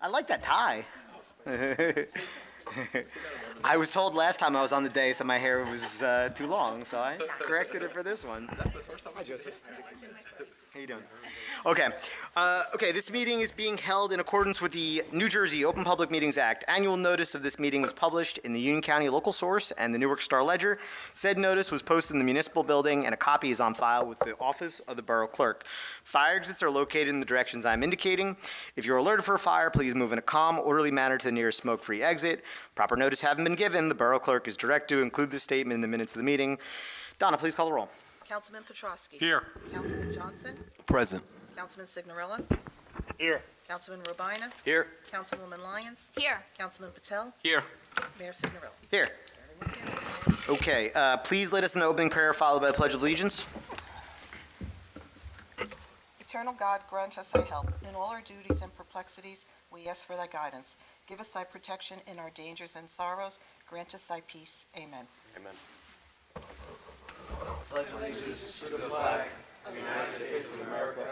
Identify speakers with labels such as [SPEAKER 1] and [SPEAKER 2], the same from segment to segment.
[SPEAKER 1] I like that tie. I was told last time I was on the dais that my hair was too long, so I corrected it for this one.
[SPEAKER 2] That's the first time I Joseph.
[SPEAKER 1] How you doing? Okay. Okay, this meeting is being held in accordance with the New Jersey Open Public Meetings Act. Annual notice of this meeting was published in the Union County Local Source and the Newark Star Ledger. Said notice was posted in the municipal building, and a copy is on file with the office of the borough clerk. Fire exits are located in the directions I'm indicating. If you're alerted for a fire, please move in a calm, orderly manner to the nearest smoke-free exit. Proper notice having been given, the borough clerk is directed to include this statement in the minutes of the meeting. Donna, please call the roll.
[SPEAKER 3] Councilman Petrosky.
[SPEAKER 2] Here.
[SPEAKER 3] Councilman Johnson.
[SPEAKER 2] Present.
[SPEAKER 3] Councilman Signorella.
[SPEAKER 1] Here.
[SPEAKER 3] Councilman Robina.
[SPEAKER 2] Here.
[SPEAKER 3] Councilwoman Lyons.
[SPEAKER 4] Here.
[SPEAKER 3] Councilman Patel.
[SPEAKER 2] Here.
[SPEAKER 3] Mayor Signorella.
[SPEAKER 1] Here.
[SPEAKER 3] Everyone's here, Mr. Mayor.
[SPEAKER 1] Okay, please lead us in the opening prayer followed by the Pledge of Allegiance.
[SPEAKER 3] Eternal God, grant us thy help. In all our duties and perplexities, we ask for thy guidance. Give us thy protection in our dangers and sorrows. Grant us thy peace. Amen.
[SPEAKER 2] Amen.
[SPEAKER 1] Pledge allegiance to the flag of the United States of America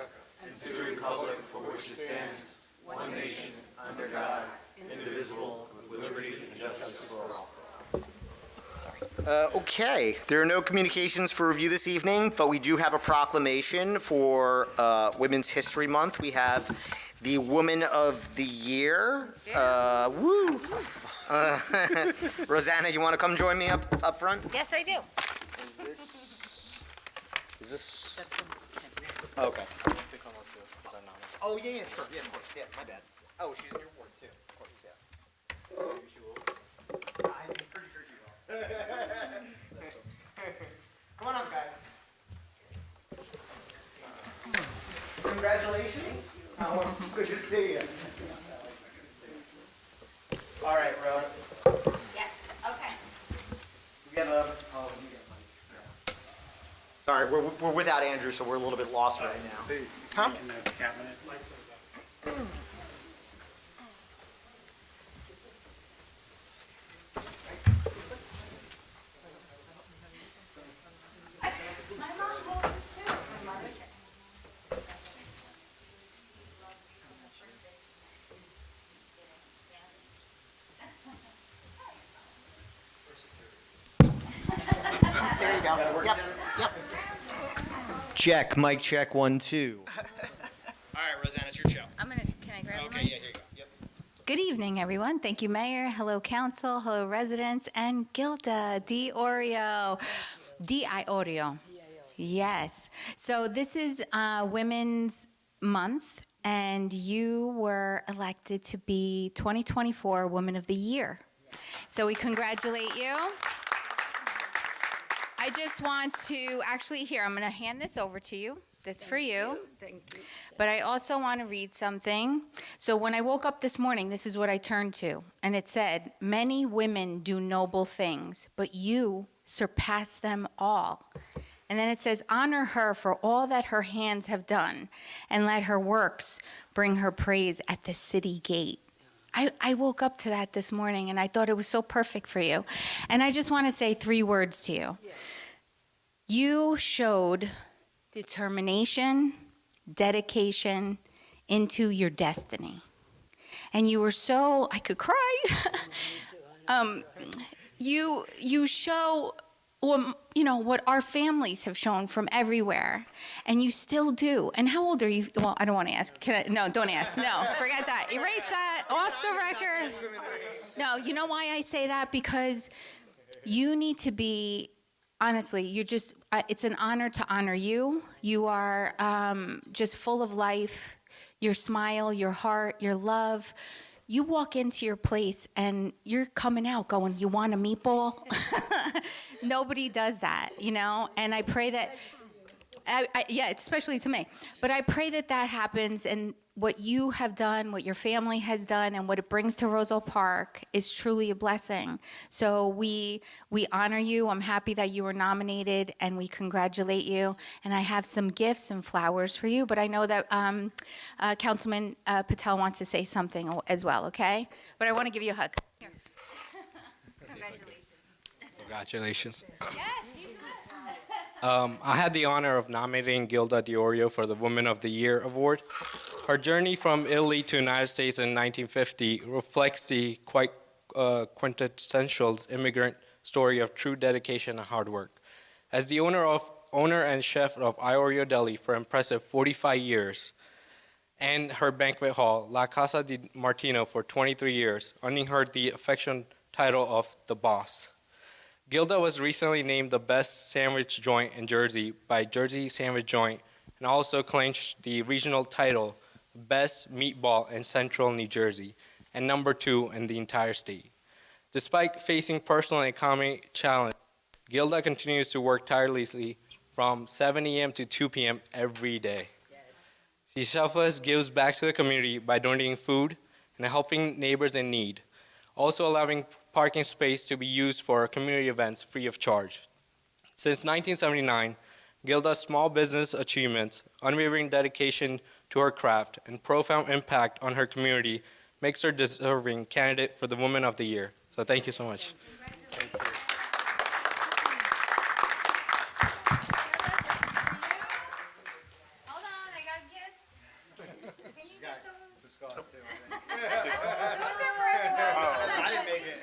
[SPEAKER 1] and to the republic for which it stands, one nation, under God, indivisible, with liberty and justice for all.
[SPEAKER 3] Sorry.
[SPEAKER 1] Okay, there are no communications for review this evening, but we do have a proclamation for Women's History Month. We have the Woman of the Year. Woo! Rosanna, you want to come join me up front?
[SPEAKER 4] Yes, I do.
[SPEAKER 1] Is this?
[SPEAKER 3] That's from
[SPEAKER 1] Okay. Oh, yeah, sure. Yeah, of course. Yeah, my bad. Oh, she's in your ward, too. Of course, yeah. Maybe she will. I'm pretty sure she will. Come on up, guys. Congratulations. Oh, good to see you. All right, Ro.
[SPEAKER 4] Yes, okay.
[SPEAKER 1] We have a. Oh, you get a mic. Sorry, we're without Andrew, so we're a little bit lost right now. Huh?
[SPEAKER 5] In the cabinet.
[SPEAKER 1] There you go. Yep, yep. Check, mic check, 1, 2. All right, Rosanna, it's your show.
[SPEAKER 4] Can I grab one?
[SPEAKER 1] Okay, yeah, here you go. Yep.
[SPEAKER 4] Good evening, everyone. Thank you, Mayor. Hello, Council. Hello, residents. And Gilda D'Orio. D'Orio. Yes. So this is Women's Month, and you were elected to be 2024 Woman of the Year. So we congratulate you. I just want to, actually, here, I'm going to hand this over to you. This for you.
[SPEAKER 3] Thank you.
[SPEAKER 4] But I also want to read something. So when I woke up this morning, this is what I turned to. And it said, "Many women do noble things, but you surpass them all." And then it says, "Honor her for all that her hands have done, and let her works bring her praise at the city gate." I woke up to that this morning, and I thought it was so perfect for you. And I just want to say 3 words to you.
[SPEAKER 3] Yes.
[SPEAKER 4] You showed determination, dedication into your destiny. And you were so, I could cry. You show, what our families have shown from everywhere, and you still do. And how old are you? Well, I don't want to ask. No, don't ask. No, forget that. Erase that off the record. No, you know why I say that? Because you need to be, honestly, it's an honor to honor you. You are just full of life, your smile, your heart, your love. You walk into your place and you're coming out going, "You want a meatball?" Nobody does that, and I pray that, yeah, especially to me. But I pray that happens, and what you have done, what your family has done, and what it brings to Roselle Park is truly a blessing. So we honor you. I'm happy that you were nominated, and we congratulate you. And I have some gifts and flowers for you, but I know that Councilman Patel wants to say something as well, okay? But I want to give you a hug. Here. Congratulations.
[SPEAKER 5] Congratulations.
[SPEAKER 4] Yes, you
[SPEAKER 2] I had the honor of nominating Gilda Diorio for the Woman of the Year award. Her journey from Italy to the United States in 1950 reflects the quite quintessential immigrant story of true dedication and hard work. As the owner and chef of Iorio Deli for impressive 45 years, and her banquet hall, La Casa di Martino, for 23 years, earning her the affectionate title of the Boss. Gilda was recently named the best sandwich joint in Jersey by Jersey Sandwich Joint, and also clinched the regional title, Best Meatball in Central New Jersey, and number 2 in the entire state. Despite facing personal and economic challenges, Gilda continues to work tirelessly from 7 a.m. to 2 p.m. every day. She selfless gives back to the community by donating food and helping neighbors in need, also allowing parking space to be used for community events free of charge. Since 1979, Gilda's small business achievements, unwavering dedication to her craft, and profound impact on her community makes her deserving candidate for the Woman of the Year. So thank you so much.
[SPEAKER 4] Hold on, I got gifts. Can you get those? Those are for everyone.
[SPEAKER 1] I didn't make it.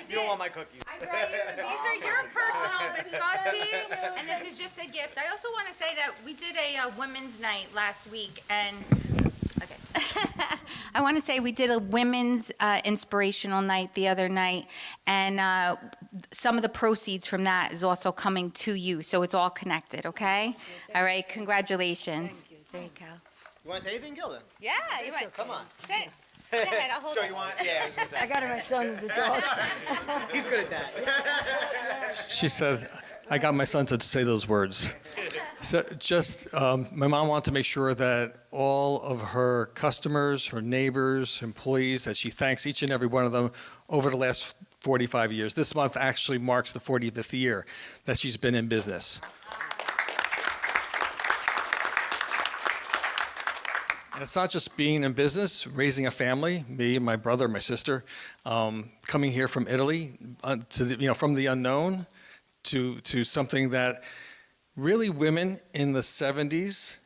[SPEAKER 1] You don't want my cookies.
[SPEAKER 4] I brought you, these are your personal biscotti, and this is just a gift. I also want to say that we did a women's night last week, and I want to say we did a women's inspirational night the other night, and some of the proceeds from that is also coming to you, so it's all connected, okay? All right, congratulations.
[SPEAKER 5] Thank you. There you go.
[SPEAKER 1] You want to say anything, Gilda?
[SPEAKER 4] Yeah, you might.
[SPEAKER 1] Come on.
[SPEAKER 4] Sit. Sit ahead, I'll hold
[SPEAKER 1] Joe,
[SPEAKER 4] it.
[SPEAKER 1] you want? Yeah, I was gonna say.
[SPEAKER 5] I got my son the dog.
[SPEAKER 1] He's good at that.
[SPEAKER 6] She said, I got my son to say those words. So my mom wanted to make sure that all of her customers, her neighbors, employees, that she thanks each and every one of them over the last 45 years. This month actually marks the 45th year that she's been in business. And it's not just being in business, raising a family, me, my brother, my sister, coming here from Italy, from the unknown to something that really women in the 70s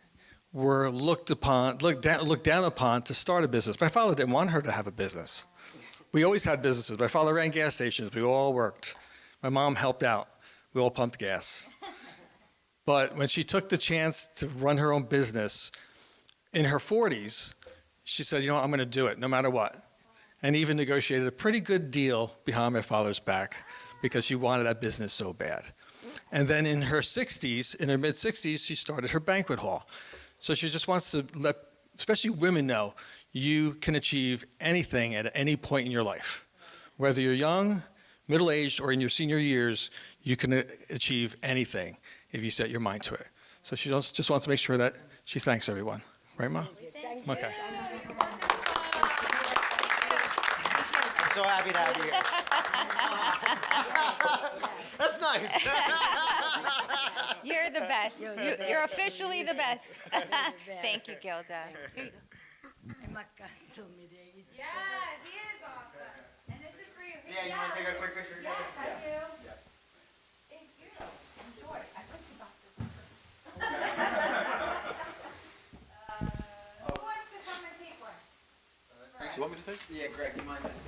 [SPEAKER 6] were looked down upon to start a business. My father didn't want her to have a business. We always had businesses. My father ran gas stations. We all worked. My mom helped out. We all pumped gas. But when she took the chance to run her own business, in her 40s, she said, I'm going to do it no matter what. And even negotiated a pretty good deal behind my father's back because she wanted that business so bad. And then in her 60s, in her mid-60s, she started her banquet hall. So she just wants to let, especially women, know you can achieve anything at any point in your life. Whether you're young, middle-aged, or in your senior years, you can achieve anything if you set your mind to it. So she just wants to make sure that she thanks everyone. Right, Ma? Okay.
[SPEAKER 1] I'm so happy to have you here. That's nice.
[SPEAKER 4] You're the best. You're officially the best. Thank you, Gilda. Here you go. Yeah, he is awesome. And this is for you.
[SPEAKER 1] Yeah, you want to take a quick picture?
[SPEAKER 4] Yes, I do. Thank you. Enjoy. I put you boxes. Who wants to come and take one?
[SPEAKER 7] You want me to take?
[SPEAKER 1] Yeah, Greg, you mind just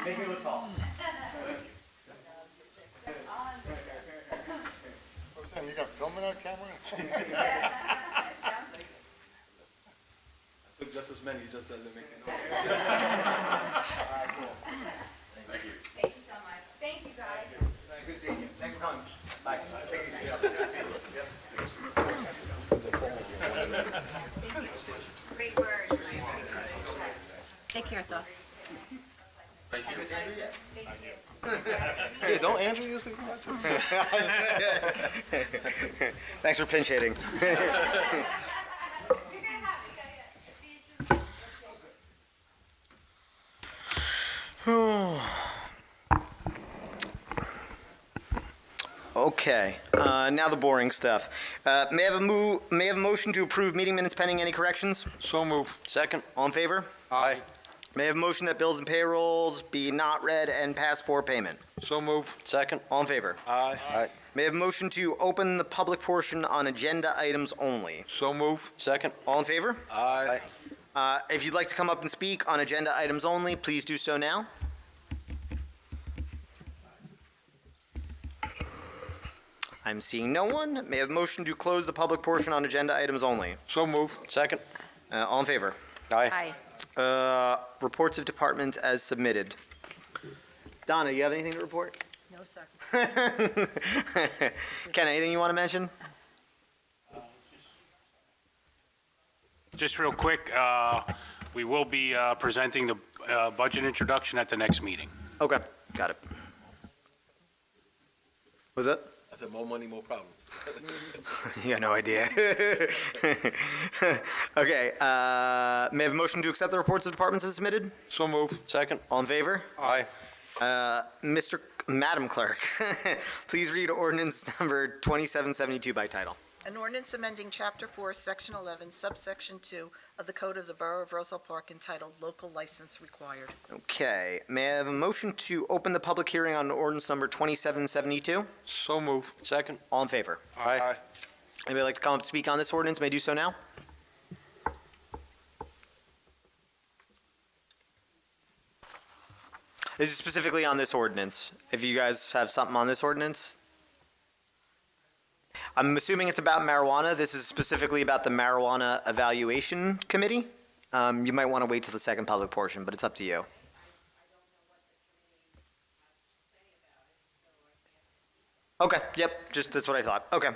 [SPEAKER 1] Make me look tall.
[SPEAKER 7] Roselle, you got film in that camera?
[SPEAKER 8] I took just as many, just doesn't make it.
[SPEAKER 4] Thank you so much. Thank you, guys.
[SPEAKER 1] Good seeing you. Thanks for coming. Bye.
[SPEAKER 4] Great word.
[SPEAKER 5] Take care, Thos.
[SPEAKER 8] Thank you.
[SPEAKER 7] Yeah, don't Andrew use the glasses?
[SPEAKER 1] Thanks for pinch hitting.
[SPEAKER 4] You're gonna have it. See you soon.
[SPEAKER 1] Okay, now the boring stuff. May I have a motion to approve meeting minutes pending any corrections?
[SPEAKER 7] So move.
[SPEAKER 8] Second.
[SPEAKER 1] All in favor?
[SPEAKER 8] Aye.
[SPEAKER 1] May I have a motion that bills and payrolls be not read and passed for payment?
[SPEAKER 7] So move.
[SPEAKER 8] Second.
[SPEAKER 1] All in favor?
[SPEAKER 7] Aye.
[SPEAKER 8] Aye.
[SPEAKER 1] May I have a motion to open the public portion on agenda items only?
[SPEAKER 7] So move.
[SPEAKER 8] Second.
[SPEAKER 1] All in favor?
[SPEAKER 7] Aye.
[SPEAKER 1] If you'd like to come up and speak on agenda items only, please do so now. I'm seeing no one. May I have a motion to close the public portion on agenda items only?
[SPEAKER 7] So move.
[SPEAKER 8] Second.
[SPEAKER 1] All in favor?
[SPEAKER 8] Aye.
[SPEAKER 1] Reports of departments as submitted. Donna, you have anything to report?
[SPEAKER 3] No, sir.
[SPEAKER 1] Ken, anything you want to mention?
[SPEAKER 9] Just real quick, we will be presenting the budget introduction at the next meeting.
[SPEAKER 1] Okay, got it. Was that?
[SPEAKER 8] I said more money, more problems.
[SPEAKER 1] You got no idea. Okay, may I have a motion to accept the reports of departments as submitted?
[SPEAKER 7] So move.
[SPEAKER 8] Second.
[SPEAKER 1] All in favor?
[SPEAKER 8] Aye.
[SPEAKER 1] Madam Clerk, please read ordinance number 2772 by title.
[SPEAKER 3] An ordinance amending Chapter 4, Section 11, subsection 2 of the Code of the Borough of Roselle Park entitled Local License Required.
[SPEAKER 1] Okay, may I have a motion to open the public hearing on ordinance number 2772?
[SPEAKER 7] So move.
[SPEAKER 8] Second.
[SPEAKER 1] All in favor?
[SPEAKER 8] Aye.
[SPEAKER 1] Anybody like to come up and speak on this ordinance may do so now? This is specifically on this ordinance. If you guys have something on this ordinance. I'm assuming it's about marijuana. This is specifically about the Marijuana Evaluation Committee. You might want to wait till the second public portion, but it's up to you. Okay, yep, just that's what I thought. Okay.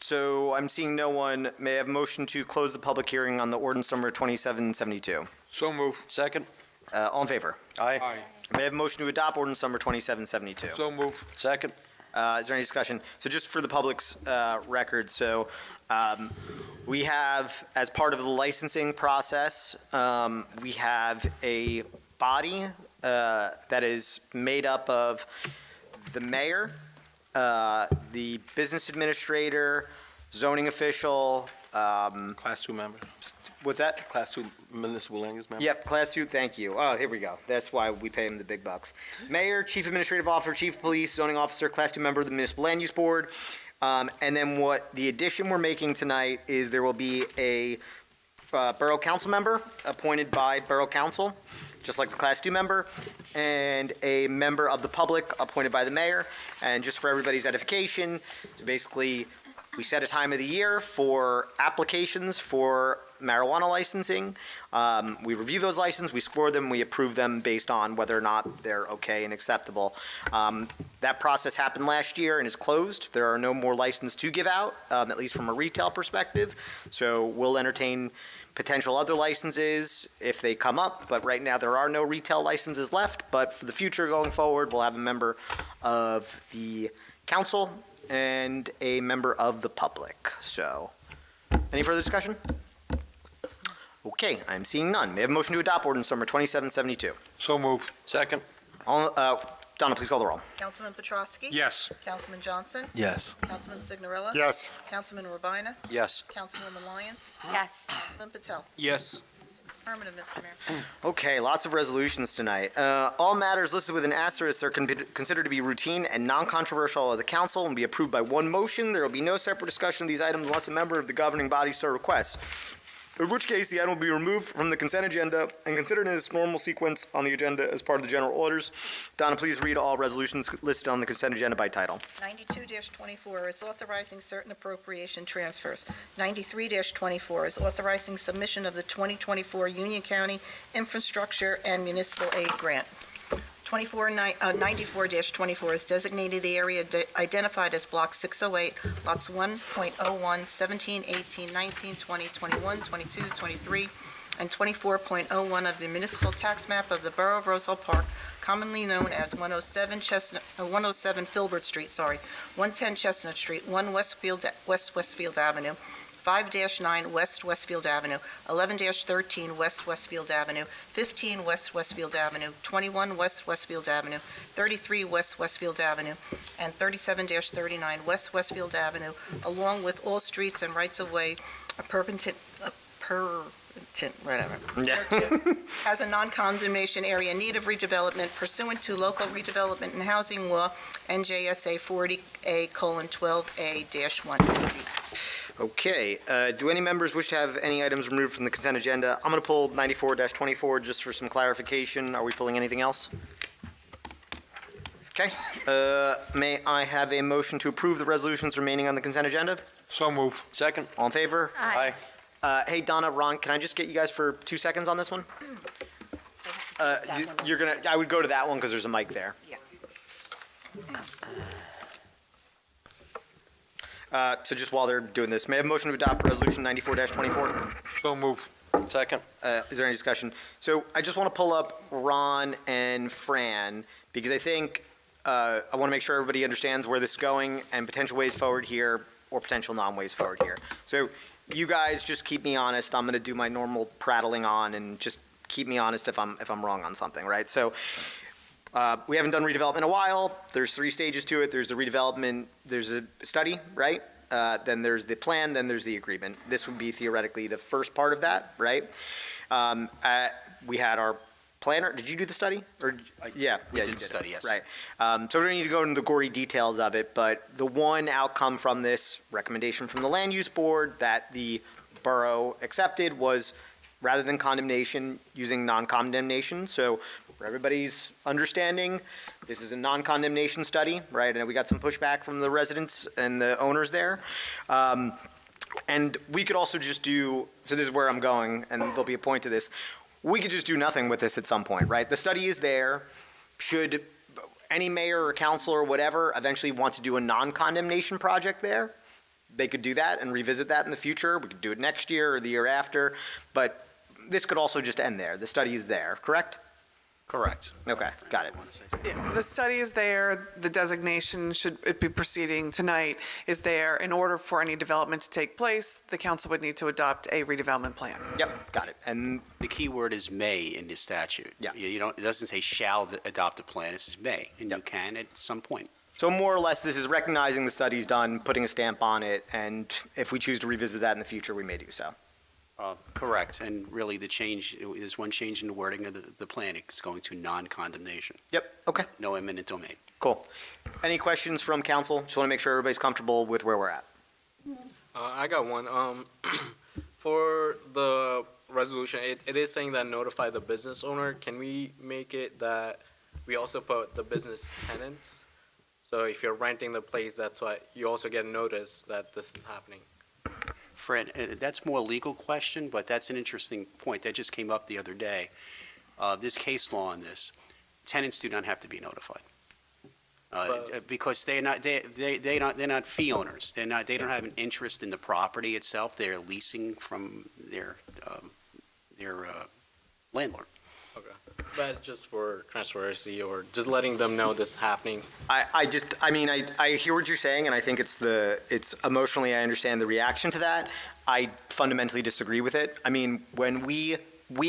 [SPEAKER 1] So I'm seeing no one. May I have a motion to close the public hearing on the ordinance number 2772?
[SPEAKER 7] So move.
[SPEAKER 8] Second.
[SPEAKER 1] All in favor?
[SPEAKER 8] Aye.
[SPEAKER 1] May I have a motion to adopt ordinance number 2772?
[SPEAKER 7] So move.
[SPEAKER 8] Second.
[SPEAKER 1] Is there any discussion? So just for the public's record, so we have, as part of the licensing process, we have a body that is made up of the mayor, the business administrator, zoning official,
[SPEAKER 8] Class 2 member.
[SPEAKER 1] what's that?
[SPEAKER 8] Class 2 municipal land use member.
[SPEAKER 1] Yep, Class 2, thank you. Oh, here we go. That's why we pay him the big bucks. Mayor, Chief Administrative Officer, Chief of Police, Zoning Officer, Class 2 member of the Municipal Land Use Board. And then what the addition we're making tonight is there will be a Borough Council member appointed by Borough Council, just like the Class 2 member, and a member of the public appointed by the mayor. And just for everybody's edification, so basically, we set a time of the year for applications for marijuana licensing. We review those licenses, we score them, we approve them based on whether or not they're okay and acceptable. That process happened last year and is closed. There are no more licenses to give out, at least from a retail perspective. So we'll entertain potential other licenses if they come up, but right now there are no retail licenses left. But for the future going forward, we'll have a member of the council and a member of the public. So, any further discussion? Okay, I'm seeing none. May I have a motion to adopt ordinance number 2772?
[SPEAKER 7] So move.
[SPEAKER 8] Second.
[SPEAKER 1] Donna, please call the roll.
[SPEAKER 3] Councilman Petrosky?
[SPEAKER 7] Yes.
[SPEAKER 3] Councilman Johnson?
[SPEAKER 8] Yes.
[SPEAKER 3] Councilman Signorilla?
[SPEAKER 7] Yes.
[SPEAKER 3] Councilman Rabina?
[SPEAKER 8] Yes.
[SPEAKER 3] Councilwoman Lyons?
[SPEAKER 5] Yes.
[SPEAKER 3] Councilman Patel?
[SPEAKER 2] Yes.
[SPEAKER 3] Affirmative, Mr. Mayor.
[SPEAKER 1] Okay, lots of resolutions tonight. All matters listed with an asterisk are considered to be routine and non-controversial of the council and be approved by one motion. There will be no separate discussion of these items unless a member of the governing body so requests. In which case, the item will be removed from the consent agenda and considered in its normal sequence on the agenda as part of the general orders. Donna, please read all resolutions listed on the consent agenda by title.
[SPEAKER 3] 92-24 is authorizing certain appropriation transfers. 93-24 is authorizing submission of the 2024 Union County Infrastructure and Municipal Aid Grant. 94-24 is designated the area identified as Block 608, Lots 1.01, 17, 18, 19, 20, 21, 22, 23, and 24.01 of the municipal tax map of the Borough of Roselle Park, commonly known as 107 Filbert Street, 110 Chestnut Street, 1 West Westfield Avenue, 5-9 West Westfield Avenue, 11-13 West Westfield Avenue, 15 West Westfield Avenue, 21 West Westfield Avenue, 33 West Westfield Avenue, and 37-39 West Westfield Avenue, along with all streets and rights-of-way as a non-condemnation area in need of redevelopment pursuant to local redevelopment and housing law, NJSA 40A:12A-1C.
[SPEAKER 1] Okay, do any members wish to have any items removed from the consent agenda? I'm going to pull 94-24 just for some clarification. Are we pulling anything else? Okay, may I have a motion to approve the resolutions remaining on the consent agenda?
[SPEAKER 7] So move.
[SPEAKER 8] Second.
[SPEAKER 1] All in favor?
[SPEAKER 8] Aye.
[SPEAKER 1] Hey, Donna, Ron, can I just get you guys for 2 seconds on this one? You're gonna, I would go to that one because there's a mic there. So just while they're doing this, may I have a motion to adopt Resolution 94-24?
[SPEAKER 7] So move.
[SPEAKER 8] Second.
[SPEAKER 1] Is there any discussion? So I just want to pull up Ron and Fran because I think I want to make sure everybody understands where this is going and potential ways forward here or potential non-ways forward here. So you guys just keep me honest. I'm going to do my normal prattling on and just keep me honest if I'm wrong on something, right? So we haven't done redevelopment in a while. There's 3 stages to it. There's the redevelopment, there's a study, right? Then there's the plan, then there's the agreement. This would be theoretically the first part of that, right? We had our planner. Did you do the study? Or yeah,
[SPEAKER 8] We
[SPEAKER 1] you
[SPEAKER 8] did the study, yes.
[SPEAKER 1] Right. So we don't need to go into the gory details of it, but the one outcome from this recommendation from the land use board that the borough accepted was rather than condemnation, using non-condemnation. So for everybody's understanding, this is a non-condemnation study, right? And we got some pushback from the residents and the owners there. And we could also just do, so this is where I'm going, and there'll be a point to this. We could just do nothing with this at some point, right? The study is there. Should any mayor or council or whatever eventually want to do a non-condemnation project there, they could do that and revisit that in the future. We could do it next year or the year after, but this could also just end there. The study is there, correct?
[SPEAKER 8] Correct.
[SPEAKER 1] Okay, got it.
[SPEAKER 10] The study is there, the designation, should it be proceeding tonight, is there. In order for any development to take place, the council would need to adopt a redevelopment plan.
[SPEAKER 1] Yep, got it. And
[SPEAKER 11] The key word is may in the statute.
[SPEAKER 1] Yeah.
[SPEAKER 11] You don't, it doesn't say shall adopt a plan, it says may, and you
[SPEAKER 1] Yep.
[SPEAKER 11] can at some point.
[SPEAKER 1] so more or less, this is recognizing the study's done, putting a stamp on it, and if we choose to revisit that in the future, we may do so.
[SPEAKER 11] Correct, and really the change, is one change in the wording of the plan, it's going to non-condemnation,
[SPEAKER 1] Yep, okay,
[SPEAKER 11] no eminent domain.
[SPEAKER 1] cool. Any questions from council? Just want to make sure everybody's comfortable with where we're at.
[SPEAKER 2] I got one. For the resolution, it is saying that notify the business owner. Can we make it that we also put the business tenants? So if you're renting the place, that's why you also get a notice that this is happening.
[SPEAKER 11] Fred, that's more a legal question, but that's an interesting point. That just came up the other day. There's case law on this. Tenants do not have to be notified. Because they're not fee owners. They don't have an interest in the property itself. They're leasing from their landlord.
[SPEAKER 2] Okay. But it's just for transparency or just letting them know this is happening.
[SPEAKER 1] I hear what you're saying, and I think it's emotionally, I understand the reaction to that. I fundamentally disagree with it. I mean, when we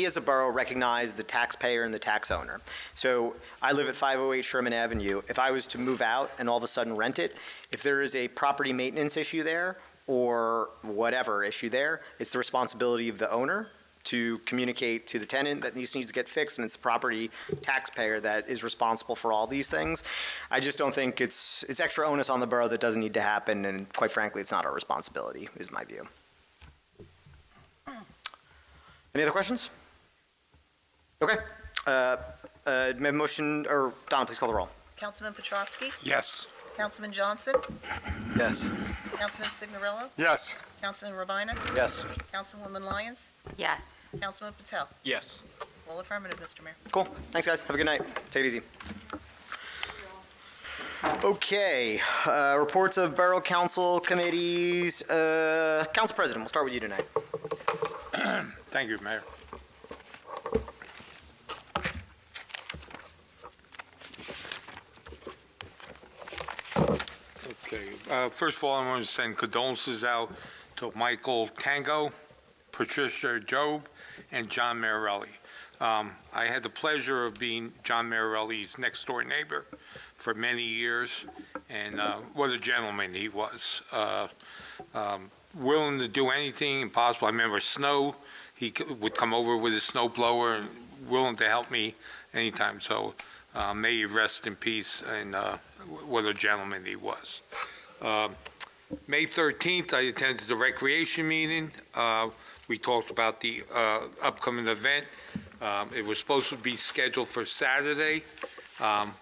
[SPEAKER 1] as a borough recognize the taxpayer and the tax owner. So I live at 508 Sherman Avenue. If I was to move out and all of a sudden rent it, if there is a property maintenance issue there or whatever issue there, it's the responsibility of the owner to communicate to the tenant that this needs to get fixed, and it's the property taxpayer that is responsible for all these things. I just don't think it's extra onus on the borough that doesn't need to happen, and quite frankly, it's not our responsibility, is my view. Any other questions? Okay. May I have a motion, or Donna, please call the roll.
[SPEAKER 3] Councilman Petrowski?
[SPEAKER 7] Yes.
[SPEAKER 3] Councilman Johnson?
[SPEAKER 8] Yes.
[SPEAKER 3] Councilman Signorello?
[SPEAKER 7] Yes.
[SPEAKER 3] Councilman Ravina?
[SPEAKER 8] Yes.
[SPEAKER 3] Councilwoman Lyons?
[SPEAKER 5] Yes.
[SPEAKER 3] Councilman Patel?
[SPEAKER 2] Yes.
[SPEAKER 3] All affirmative, Mr. Mayor.
[SPEAKER 1] Cool. Thanks, guys. Have a good night. Take it easy. Okay. Reports of borough council committees. Council President, we'll start with you tonight.
[SPEAKER 7] Thank you, Mayor. Okay, first of all, I want to send condolences out to to Michael Tango, Patricia Job, and John Marinelli. I had the pleasure of being John Marinelli's next-door neighbor for many years, and what a gentleman he was. Willing to do anything possible. I remember snow, would come over with his snow blower and willing to help me anytime. So may he rest in peace, and what a gentleman he was. May 13th, I attended the recreation meeting. We talked about the upcoming event. It was supposed to be scheduled for Saturday.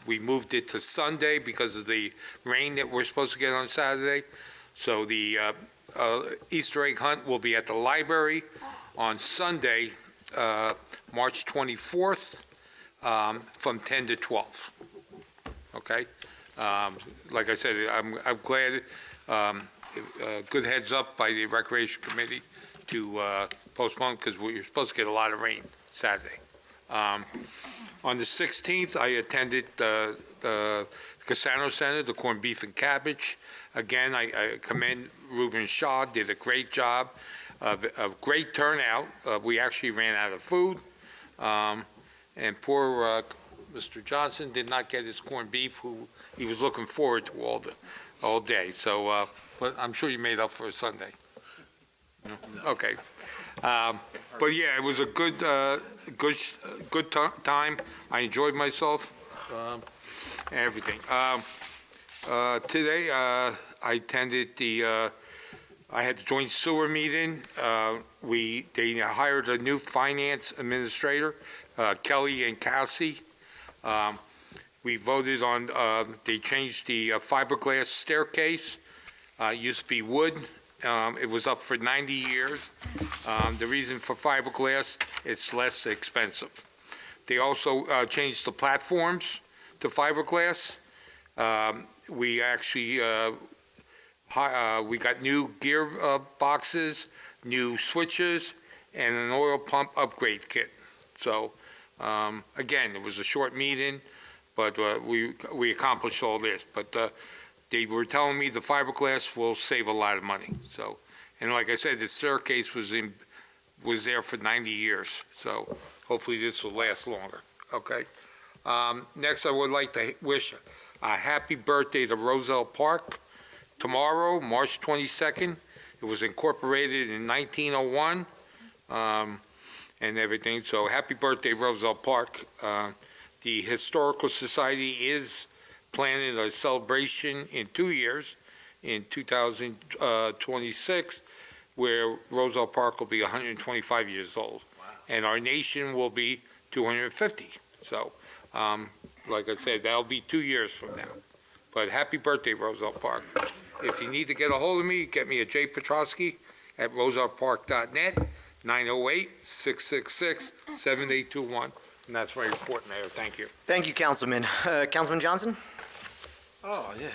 [SPEAKER 7] We moved it to Sunday because of the rain that we're supposed to get on Saturday. So the Easter egg hunt will be at the library on Sunday, March 24th, from 10 to 12. Okay? Like I said, I'm glad, good heads up by the Recreation Committee to postpone, because we were supposed to get a lot of rain Saturday. On the 16th, I attended the Cassano Center, the corned beef and cabbage. Again, I commend Ruben Shaw, did a great job, a great turnout. We actually ran out of food, and poor Mr. Johnson did not get his corned beef, who he was looking forward to all day. So, but I'm sure you made up for a Sunday. Okay. But yeah, it was a good time. I enjoyed myself, everything. Today, I attended I had the joint sewer meeting. They hired a new finance administrator, Kelly and Cassie. We voted on, they changed the fiberglass staircase. It used to be wood. It was up for 90 years. The reason for fiberglass, it's less expensive. They also changed the platforms to fiberglass. We actually, we got new gear boxes, new switches, and an oil pump upgrade kit. So, again, it was a short meeting, but we accomplished all this. But they were telling me the fiberglass will save a lot of money. So, and like I said, the staircase was there for 90 years. So hopefully this will last longer. Okay. Next, I would like to wish a happy birthday to Roselle Park. Tomorrow, March 22nd, it was incorporated in 1901 and everything. So happy birthday, Roselle Park. The Historical Society is planning a celebration in 2 years, in 2026, where Roselle Park will be 125 years old. Wow. And our nation will be 250. So, like I said, that'll be 2 years from now. But happy birthday, Roselle Park. If you need to get a hold of me, get me at jpetrosky@rosellepark.net, 908-666-7821. And that's my report, Mayor. Thank you.
[SPEAKER 1] Thank you, Councilman. Councilman Johnson?
[SPEAKER 8] Oh, yeah.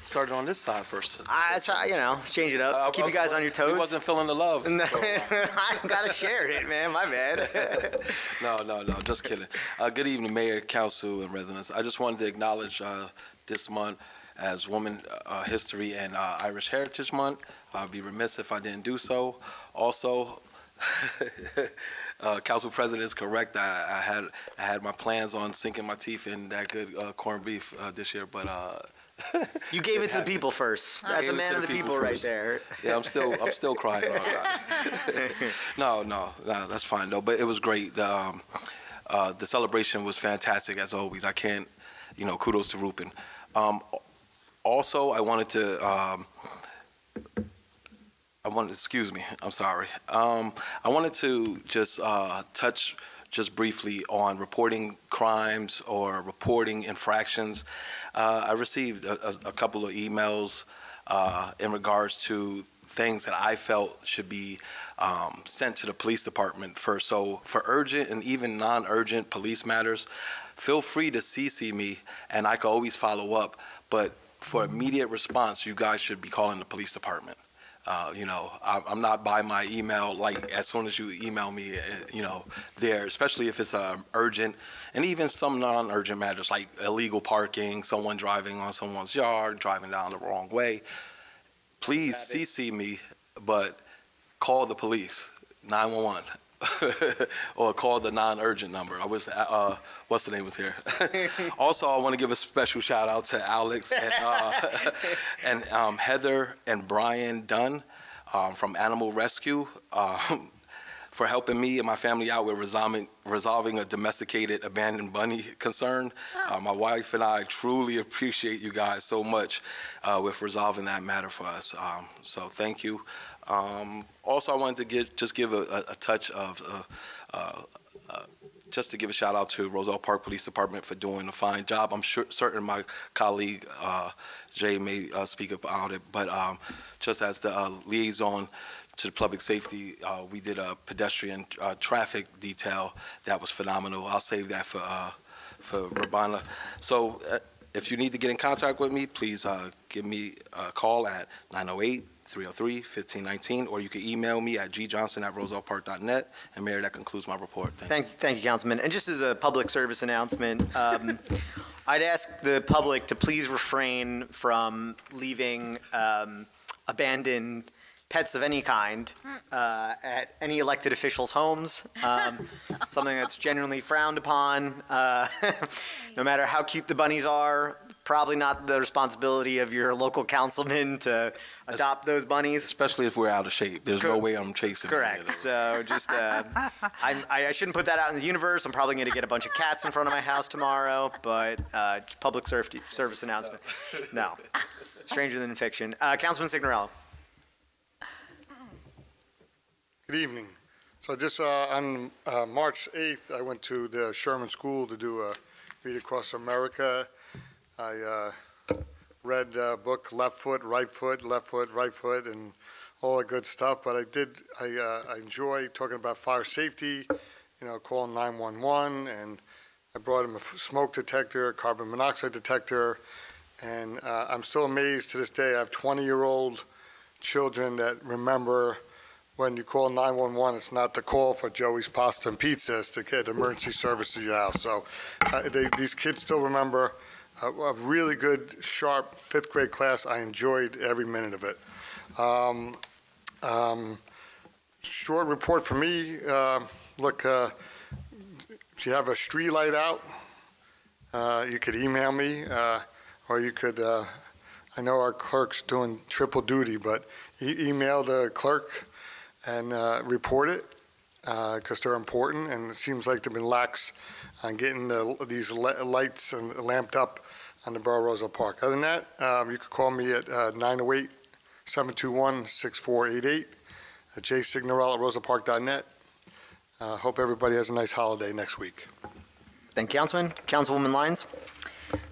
[SPEAKER 8] Started on this side first.
[SPEAKER 1] Change it up. Keep you guys on your toes.
[SPEAKER 8] He wasn't feeling the love.
[SPEAKER 1] I gotta share it, man. My bad.
[SPEAKER 8] No, just kidding. Good evening, Mayor, Council, and residents. I just wanted to acknowledge this month as Women History and Irish Heritage Month. I'd be remiss if I didn't do so. Also, Council President is correct. I had my plans on sinking my teeth in that good corned beef this year, but
[SPEAKER 1] you gave it to the people first. That's a man of the people right there.
[SPEAKER 8] Yeah, I'm still crying about it. No, that's fine though. But it was great. The celebration was fantastic as always. I can't, kudos to Rupin. Also, I wanted to. Excuse me, I'm sorry. I wanted to just touch just briefly on reporting crimes or reporting infractions. I received a couple of emails in regards to things that I felt should be sent to the police department first. So for urgent and even non-urgent police matters, feel free to CC me and I can always follow up. But for immediate response, you guys should be calling the police department. I'm not by my email, like as soon as you email me, there, especially if it's urgent, and even some non-urgent matters like illegal parking, someone driving on someone's yard, driving down the wrong way. Please CC me but call the police, 911. Or call the non-urgent number. I wish, what's the name was here? Also, I want to give a special shout out to Alex and Heather and Brian Dunn from Animal Rescue for helping me and my family out with resolving a domesticated abandoned bunny concern. My wife and I truly appreciate you guys so much with resolving that matter for us. So thank you. Also, I wanted to give a touch of, just to give a shout out to Roselle Park Police Department for doing a fine job. I'm certain my colleague Jay may speak about it, but just as the liaison to the public safety, we did a pedestrian traffic detail that was phenomenal. I'll save that for Rabana. So if you need to get in contact with me, please give me a call at 908-303-1519, or you can email me at gjohnson@rosellepark.net. And Mayor, that concludes my report. Thank you.
[SPEAKER 1] Thank you, Councilman. And just as a public service announcement, I'd ask the public to please refrain from leaving abandoned pets of any kind at any elected officials' homes. Something that's genuinely frowned upon. No matter how cute the bunnies are, probably not the responsibility of your local councilman to adopt those bunnies.
[SPEAKER 8] Especially if we're out of shape. There's no way I'm chasing them.
[SPEAKER 1] Correct. So just, I shouldn't put that out in the universe. I'm probably going to get a bunch of cats in front of my house tomorrow, but public service announcement. No. Stranger than fiction. Councilman Signorello.
[SPEAKER 12] Good evening. So just on March 8th, I went to the Sherman School to do a Read Across America. I read a book, Left Foot, Right Foot, and all that good stuff. But I enjoy talking about fire safety, calling 911, and I brought him a smoke detector, a carbon monoxide detector, and I'm still amazed to this day. I have 20-year-old children that remember when you call 911, it's not to call for Joey's Pasta and Pizza, it's to get emergency service to your house. So these kids still remember a really good, sharp 5th grade class. I enjoyed every minute of it. Short report for me. Look, if you have a street light out, you could email me, or you could, I know our clerk's doing triple duty, but email the clerk and report it because they're important, and it seems like they've been lax on getting these lights and lamped up on the Borough Roselle Park. Other than that, you could call me at 908-721-6488, jsignorello@rosellepark.net. Hope everybody has a nice holiday next week.
[SPEAKER 1] Thank you, Councilman. Councilwoman Lyons.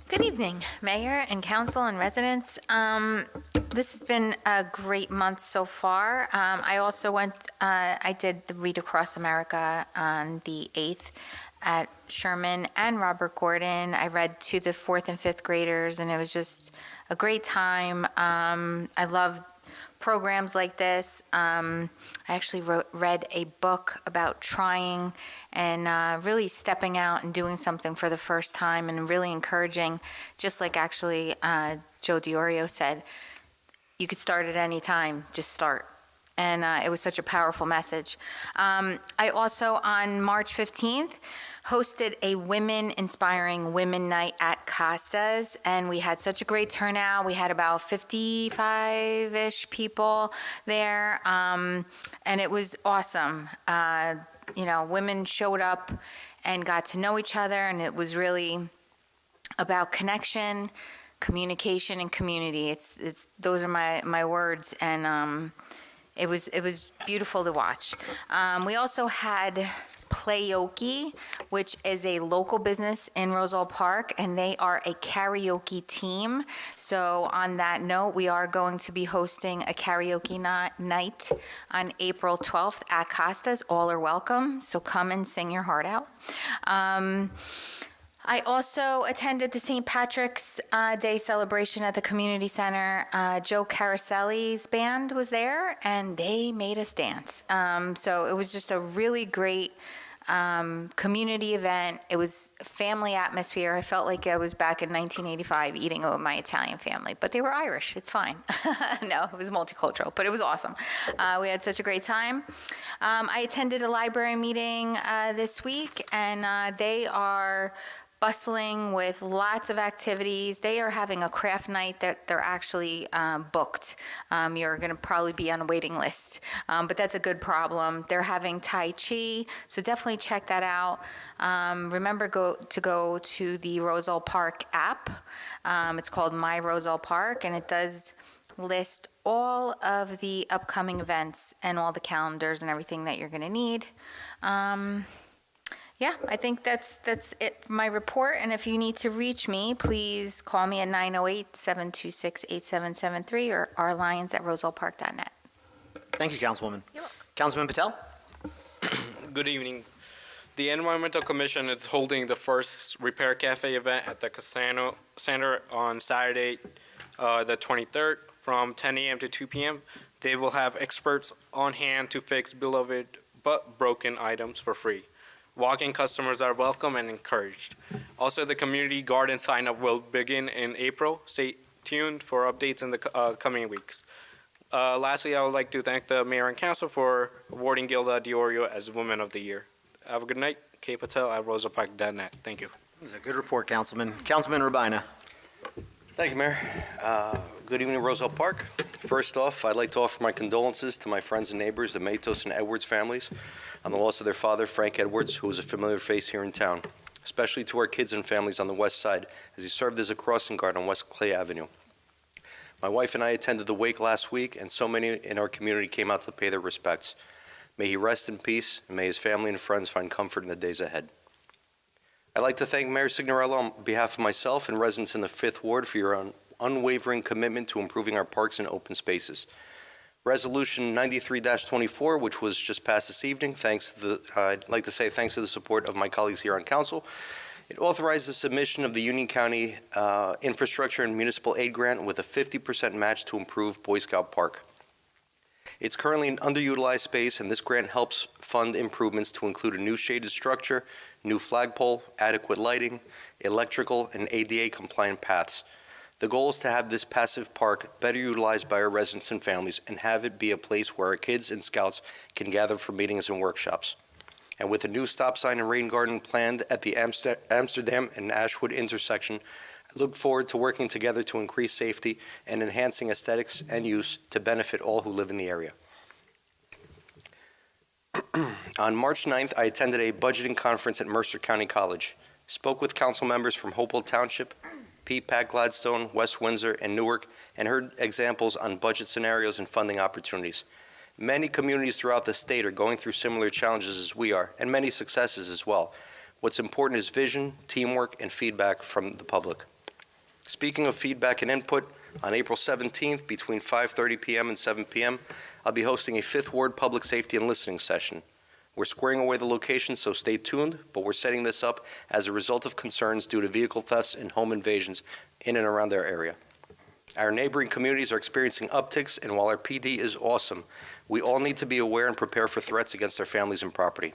[SPEAKER 13] Good evening, Mayor and Council and residents. This has been a great month so far. I also I did the Read Across America on the 8th at Sherman and Robert Gordon. I read to the 4th and 5th graders, and it was just a great time. I love programs like this. I actually read a book about trying and really stepping out and doing something for the first time, and really encouraging, just like actually Joe DiOrio said, you could start at any time, just start. And it was such a powerful message. I also, on March 15th, hosted a Women Inspiring Women Night at Costa's, and we had such a great turnout. We had about 55-ish people there, and it was awesome. Women showed up and got to know each other, and it was really about connection, communication, and community. It's those are my words, and it was beautiful to watch. We also had Playoke, which is a local business in Roselle Park, and they are a karaoke team. So on that note, we are going to be hosting a karaoke night on April 12th at Costa's. All are welcome, so come and sing your heart out. I also attended the St. Patrick's Day celebration at the community center. Joe Caroselli's band was there, and they made us dance. So it was just a really great community event. It was family atmosphere. I felt like I was back in 1985 eating with my Italian family, but they were Irish. It's fine. No, it was multicultural, but it was awesome. We had such a great time. I attended a library meeting this week, and they are bustling with lots of activities. They are having a craft night that they're actually booked. You're going to probably be on a waiting list, but that's a good problem. They're having Tai Chi, so definitely check that out. Remember to go to the Roselle Park app. It's called My Roselle Park, and it does list all of the upcoming events and all the calendars and everything that you're going to need. Yeah, I think that's it for my report, and if you need to reach me, please call me at 908-726-8773 or rlions@rosellepark.net.
[SPEAKER 1] Thank you, Councilwoman.
[SPEAKER 13] You're welcome.
[SPEAKER 1] Councilman Patel?
[SPEAKER 2] Good evening. The Environmental Commission is holding the first Repair Cafe event at the Casano Center on Saturday, the 23rd, from 10 a.m. to 2 p.m. They will have experts on hand to fix beloved but broken items for free. Walk-in customers are welcome and encouraged. Also, the community garden sign-up will begin in April. Stay tuned for updates in the coming weeks. Lastly, I would like to thank the Mayor and Council for awarding Gilda Diorio as Woman of the Year. Have a good night. K. Patel at rosellepark.net. Thank you.
[SPEAKER 1] This is a good report, Councilman. Councilman Rabina?
[SPEAKER 14] Thank you, Mayor. Good evening, Roselle Park. First off, I'd like to offer my condolences to my friends and neighbors, the Matos and Edwards families, on the loss of their father, Frank Edwards, who was a familiar face here in town, especially to our kids and families on the west side, as he served as a crossing guard on West Clay Avenue. My wife and I attended the wake last week, and so many in our community came out to pay their respects. May he rest in peace, and may his family and friends find comfort in the days ahead. I'd like to thank Mayor Signorello on behalf of myself and residents in the 5th Ward for your unwavering commitment to improving our parks and open spaces. Resolution 93-24, which was just passed this evening, I'd like to say thanks to the support of my colleagues here on council. It authorized the submission of the Union County Infrastructure and Municipal Aid Grant with a 50% match to improve Boy Scout Park. It's currently an underutilized space, and this grant helps fund improvements to include a new shaded structure, new flagpole, adequate lighting, electrical, and ADA-compliant paths. The goal is to have this passive park better utilized by our residents and families and have it be a place where our kids and scouts can gather for meetings and workshops. And with a new stop sign and rain garden planned at the Amsterdam and Ashwood intersection, I look forward to working together to increase safety and enhancing aesthetics and use to benefit all who live in the area. On March 9th, I attended a budgeting conference at Mercer County College, spoke with council members from Hopewell Township, P-PAC, Gladstone, West Windsor, and Newark, and heard examples on budget scenarios and funding opportunities. Many communities throughout the state are going through similar challenges as we are, and many successes as well. What's important is vision, teamwork, and feedback from the public. Speaking of feedback and input, on April 17th, between 5:30 p.m. and 7 p.m., I'll be hosting a 5th Ward Public Safety and Listening session. We're squaring away the location, so stay tuned, but we're setting this up as a result of concerns due to vehicle thefts and home invasions in and around their area. Our neighboring communities are experiencing upticks, and while our PD is awesome, we all need to be aware and prepare for threats against our families and property.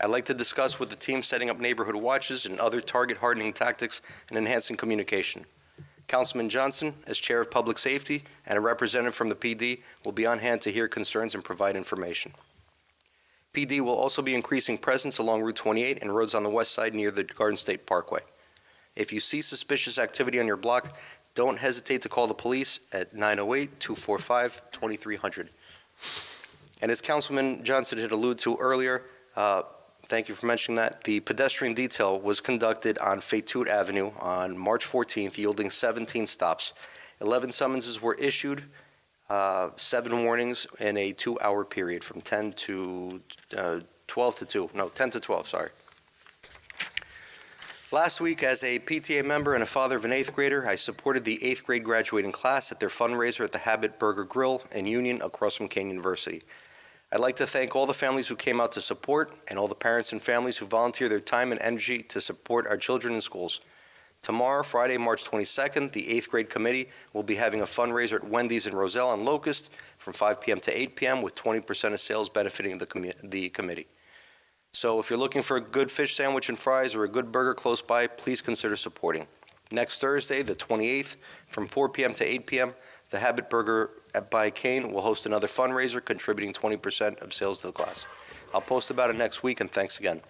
[SPEAKER 14] I'd like to discuss with the team setting up neighborhood watches and other target hardening tactics and enhancing communication. Councilman Johnson, as Chair of Public Safety, and a representative from the PD will be on hand to hear concerns and provide information. PD will also be increasing presence along Route 28 and roads on the west side near the Garden State Parkway. If you see suspicious activity on your block, don't hesitate to call the police at 908-245-2300. And as Councilman Johnson had alluded to earlier, thank you for mentioning that, the pedestrian detail was conducted on Faytooth Avenue on March 14th, yielding 17 stops. 11 summonses were issued, 7 warnings in a 2-hour period from 10 to 12, sorry. Last week, as a PTA member and a father of an 8th grader, I supported the 8th grade graduating class at their fundraiser at the Habit Burger Grill in Union across from Kane University. I'd like to thank all the families who came out to support and all the parents and families who volunteer their time and energy to support our children in schools. Tomorrow, Friday, March 22nd, the 8th grade committee will be having a fundraiser at Wendy's in Roselle on Locust from 5 p.m. to 8 p.m. with 20% of sales benefiting the committee. So if you're looking for a good fish sandwich and fries or a good burger close by, please consider supporting. Next Thursday, the 28th, from 4 p.m. to 8 p.m., the Habit Burger by Kane will host another fundraiser contributing 20% of sales to the class. I'll post about it next week, and thanks again.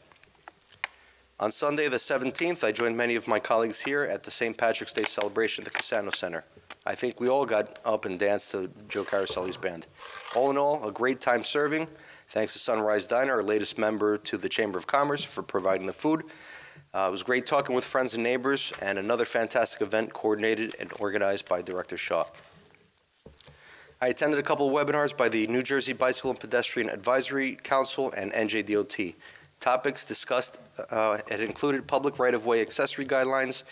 [SPEAKER 14] On Sunday, the 17th, I joined many of my colleagues here at the St. Patrick's Day celebration at the Casano Center. I think we all got up and danced to Joe Caroselli's band. All in all, a great time serving. Thanks to Sunrise Diner, our latest member to the Chamber of Commerce, for providing the food. It was great talking with friends and neighbors, and another fantastic event coordinated and organized by Director Shaw. I attended a couple of webinars by the New Jersey Bicycle and Pedestrian Advisory Council and NJDOT. Topics discussed it included public right-of-way accessory guidelines,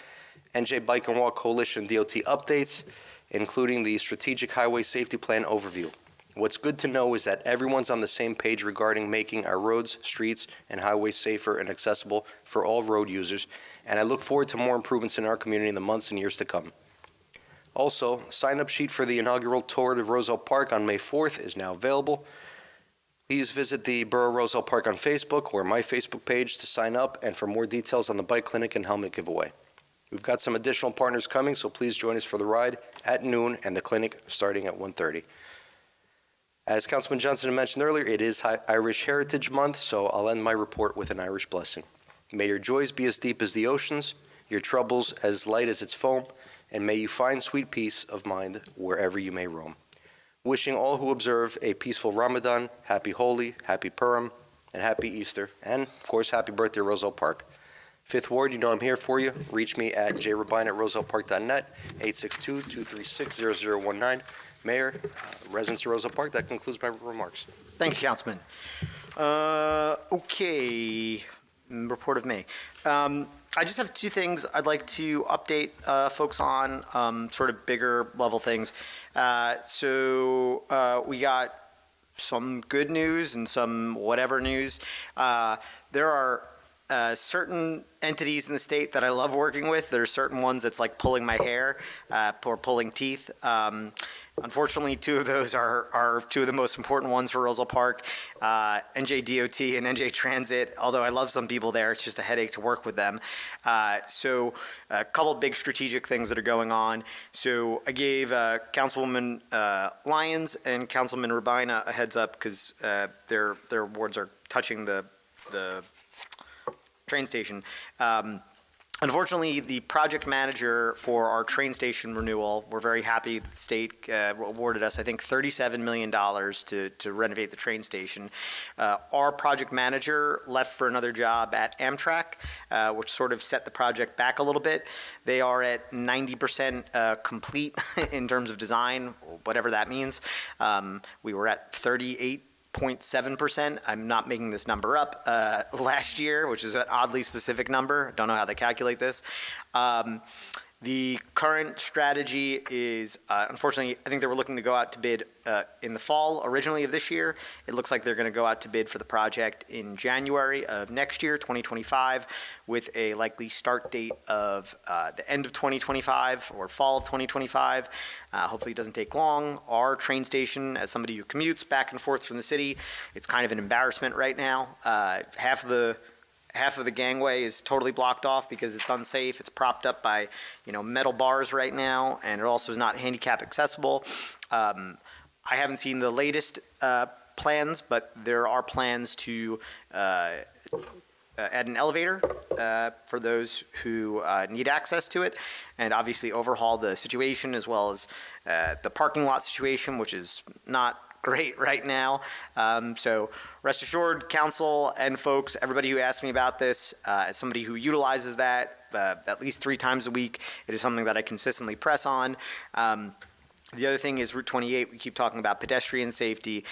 [SPEAKER 14] NJ Bike and Walk Coalition DOT updates, including the Strategic Highway Safety Plan overview. What's good to know is that everyone's on the same page regarding making our roads, streets, and highways safer and accessible for all road users, and I look forward to more improvements in our community in the months and years to come. Also, sign-up sheet for the inaugural tour of Roselle Park on May 4th is now available. Please visit the Borough Roselle Park on Facebook or my Facebook page to sign up and for more details on the bike clinic and helmet giveaway. We've got some additional partners coming, so please join us for the ride at noon and the clinic starting at 1:30. As Councilman Johnson mentioned earlier, it is Irish Heritage Month, so I'll end my report with an Irish blessing. May your joys be as deep as the oceans, your troubles as light as its foam, and may you find sweet peace of mind wherever you may roam. Wishing all who observe a peaceful Ramadan, happy Holi, happy Purim, and happy Easter, and, of course, happy birthday, Roselle Park. Fifth Ward, you know I'm here for you. Reach me at jrabine@rosellepark.net, 862-236-0019. Mayor, residents of Roselle Park, that concludes my remarks.
[SPEAKER 1] Thank you, Councilman. Okay, report of May. I just have two things I'd like to update folks on, sort of bigger level things. So we got some good news and some whatever news. There are certain entities in the state that I love working with. There are certain ones that's like pulling my hair or pulling teeth. Unfortunately, two of those are two of the most important ones for Roselle Park, NJDOT and NJ Transit. Although I love some people there, it's just a headache to work with them. So a couple big strategic things that are going on. So I gave Councilwoman Lyons and Councilman Rabina a heads up because their wards are touching the train station. Unfortunately, the project manager for our train station renewal, we're very happy that the state awarded us, I think, $37 million to renovate the train station. Our project manager left for another job at Amtrak, which sort of set the project back a little bit. They are at 90% complete in terms of design, whatever that means. We were at 38.7%. I'm not making this number up, last year, which is an oddly specific number. Don't know how they calculate this. The current strategy is, unfortunately, I think they were looking to go out to bid in the fall originally of this year. It looks like they're going to go out to bid for the project in January of next year, 2025, with a likely start date of the end of 2025 or fall of 2025. Hopefully it doesn't take long. Our train station, as somebody who commutes back and forth from the city, it's kind of an embarrassment right now. Half of the gangway is totally blocked off because it's unsafe. It's propped up by, metal bars right now, and it also is not handicap accessible. I haven't seen the latest plans, but there are plans to add an elevator for those who need access to it, and obviously overhaul the situation as well as the parking lot situation, which is not great right now. So rest assured, council and folks, everybody who asks me about this, as somebody who utilizes that at least 3 times a week, it is something that I consistently press on. The other thing is Route 28. We keep talking about pedestrian safety.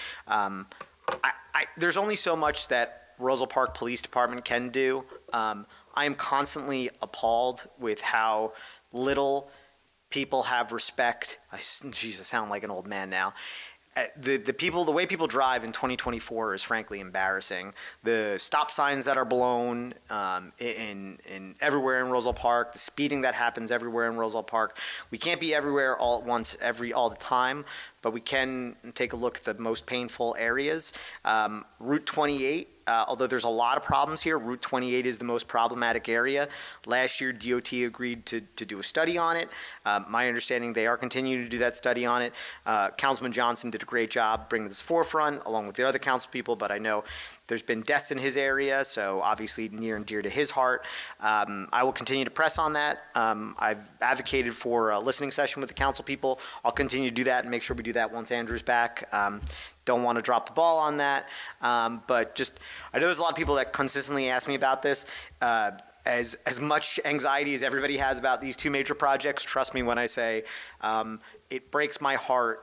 [SPEAKER 1] There's only so much that Roselle Park Police Department can do. I am constantly appalled with how little people have respect. I sound like an old man now. The way people drive in 2024 is frankly embarrassing. The stop signs that are blown in everywhere in Roselle Park, the speeding that happens everywhere in Roselle Park. We can't be everywhere all at once, all the time, but we can take a look at the most painful areas. Route 28, although there's a lot of problems here, Route 28 is the most problematic area. Last year, DOT agreed to do a study on it. My understanding, they are continuing to do that study on it. Councilman Johnson did a great job bringing this forefront, along with the other council people, but I know there's been deaths in his area, so obviously near and dear to his heart. I will continue to press on that. I've advocated for a listening session with the council people. I'll continue to do that and make sure we do that once Andrew's back. Don't want to drop the ball on that, but just, I know there's a lot of people that consistently ask me about this. As much anxiety as everybody has about these two major projects, trust me when I say it breaks my heart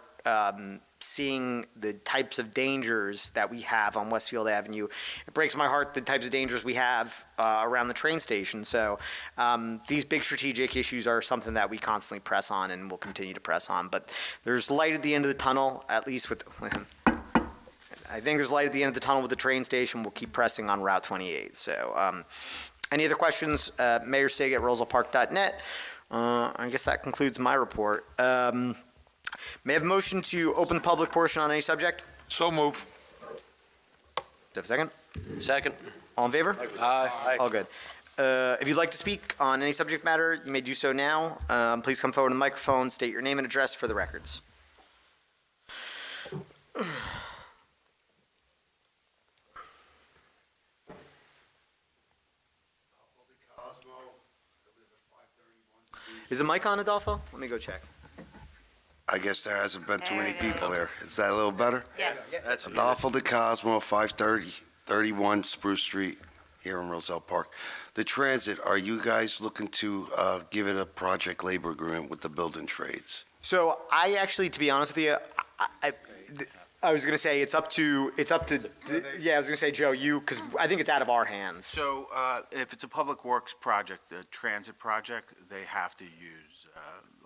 [SPEAKER 1] seeing the types of dangers that we have on Westfield Avenue. It breaks my heart the types of dangers we have around the train station. So these big strategic issues are something that we constantly press on and will continue to press on. But there's light at the end of the tunnel, at least with I think there's light at the end of the tunnel with the train station. We'll keep pressing on Route 28. So any other questions? Mayor Sig at rosellepark.net. I guess that concludes my report. May I have a motion to open the public portion on any subject?
[SPEAKER 7] So move.
[SPEAKER 1] Do you have a second?
[SPEAKER 14] Second.
[SPEAKER 1] All in favor?
[SPEAKER 14] Aye.
[SPEAKER 1] All good. If you'd like to speak on any subject matter, you may do so now. Please come forward to the microphone, state your name and address for the records. Is the mic on, Adolfo? Let me go check.
[SPEAKER 15] I guess there hasn't been too many people there. Is that a little better?
[SPEAKER 13] Yes.
[SPEAKER 15] Adolfo de Cosmo, 531 Spruce Street, here in Roselle Park. The transit, are you guys looking to give it a project labor agreement with the building trades?
[SPEAKER 1] So I actually, to be honest with you, I was going to say it's up to, yeah, I was going to say, Joe, you, because I think it's out of our hands.
[SPEAKER 16] So if it's a public works project, a transit project, they have to use,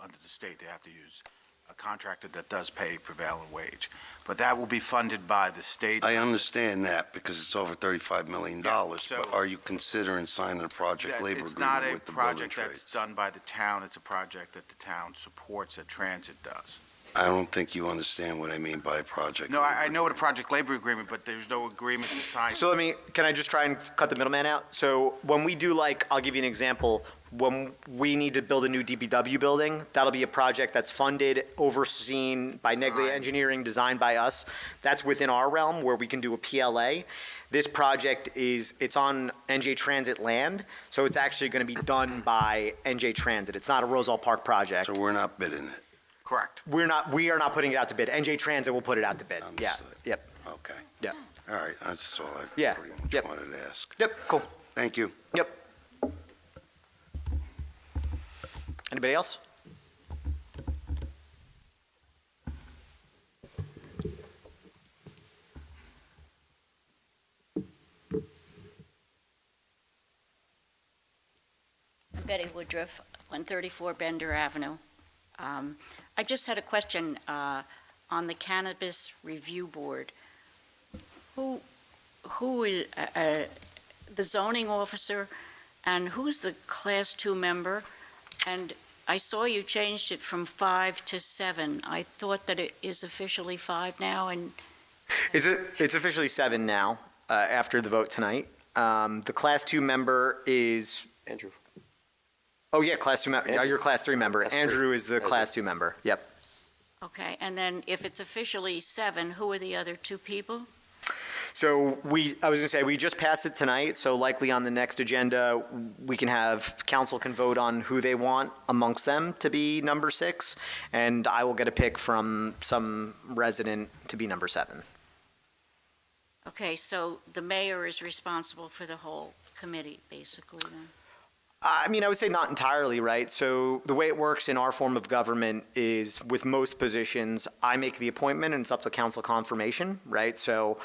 [SPEAKER 16] under the state, they have to use a contractor that does pay prevailing wage. But that will be funded by the state.
[SPEAKER 15] I understand that because it's over $35 million,
[SPEAKER 16] so
[SPEAKER 15] but are you considering signing a project labor
[SPEAKER 16] It's
[SPEAKER 15] agreement
[SPEAKER 16] not a
[SPEAKER 15] with the building
[SPEAKER 16] project that's
[SPEAKER 15] trades?
[SPEAKER 16] done by the town, it's a project that the town supports that transit does.
[SPEAKER 15] I don't think you understand what I mean by a project.
[SPEAKER 16] No,
[SPEAKER 15] labor
[SPEAKER 16] I know what a project labor agreement, but there's no agreement to sign.
[SPEAKER 1] So can I just try and cut the middleman out? So when we do I'll give you an example. When we need to build a new DPW building, that'll be a project that's funded, overseen by Neglia Engineering, designed by us. That's within our realm where we can do a PLA. This project it's on NJ Transit land, so it's actually going to be done by NJ Transit. It's not a Roselle Park project.
[SPEAKER 15] So we're not bidding it?
[SPEAKER 16] Correct.
[SPEAKER 1] We are not putting it out to bid. NJ Transit will put it out to bid. Yeah.
[SPEAKER 15] Understood.
[SPEAKER 1] Yep.
[SPEAKER 15] Okay.
[SPEAKER 1] Yeah.
[SPEAKER 15] All right, that's all I
[SPEAKER 1] Yeah.
[SPEAKER 15] pretty much
[SPEAKER 1] Yep.
[SPEAKER 15] wanted to ask.
[SPEAKER 1] Yep. Cool.
[SPEAKER 15] Thank you.
[SPEAKER 1] Yep. Anybody else?
[SPEAKER 17] I'm Betty Woodruff, 134 Bender Avenue. I just had a question on the Cannabis Review Board. Who is the zoning officer, and who's the Class 2 member? And I saw you changed it from 5 to 7. I thought that it is officially 5 now, and
[SPEAKER 1] It's officially 7 now, after the vote tonight. The Class 2 member is...
[SPEAKER 14] Andrew.
[SPEAKER 1] Oh, yeah, Class 2 member. You're Class 3 member.
[SPEAKER 14] Class
[SPEAKER 1] Andrew
[SPEAKER 14] three.
[SPEAKER 1] is the Class 2 member. Yep.
[SPEAKER 17] okay. And then if it's officially 7, who are the other 2 people?
[SPEAKER 1] So I was going to say, we just passed it tonight, so likely on the next agenda, we can have, council can vote on who they want amongst them to be number 6, and I will get a pick from some resident to be number 7.
[SPEAKER 17] Okay, so the mayor is responsible for the whole committee, basically, then?
[SPEAKER 1] I mean, I would say not entirely, right? So the way it works in our form of government is with most positions, I make the appointment and it's up to council confirmation, right? So,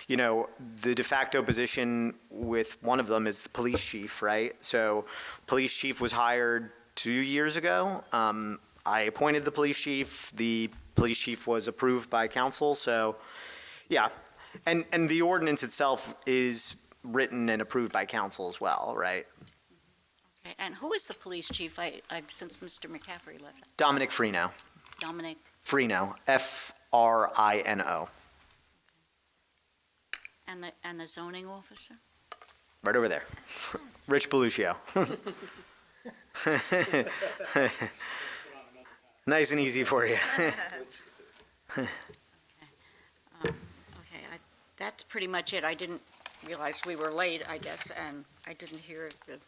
[SPEAKER 1] the de facto position with one of them is the police chief, right? So police chief was hired 2 years ago. I appointed the police chief. The police chief was approved by council. So, yeah. And the ordinance itself is written and approved by council as well, right?
[SPEAKER 17] Okay, and who is the police chief? I've since Mr. McCaffrey left.
[SPEAKER 1] Dominic Freno.
[SPEAKER 17] Dominic,
[SPEAKER 1] Freno, RINO.
[SPEAKER 17] And the zoning officer?
[SPEAKER 1] Right over there. Rich Beluccio. Nice and easy for you.
[SPEAKER 17] Okay, that's pretty much it. I didn't realize we were late, I guess, and I didn't hear the,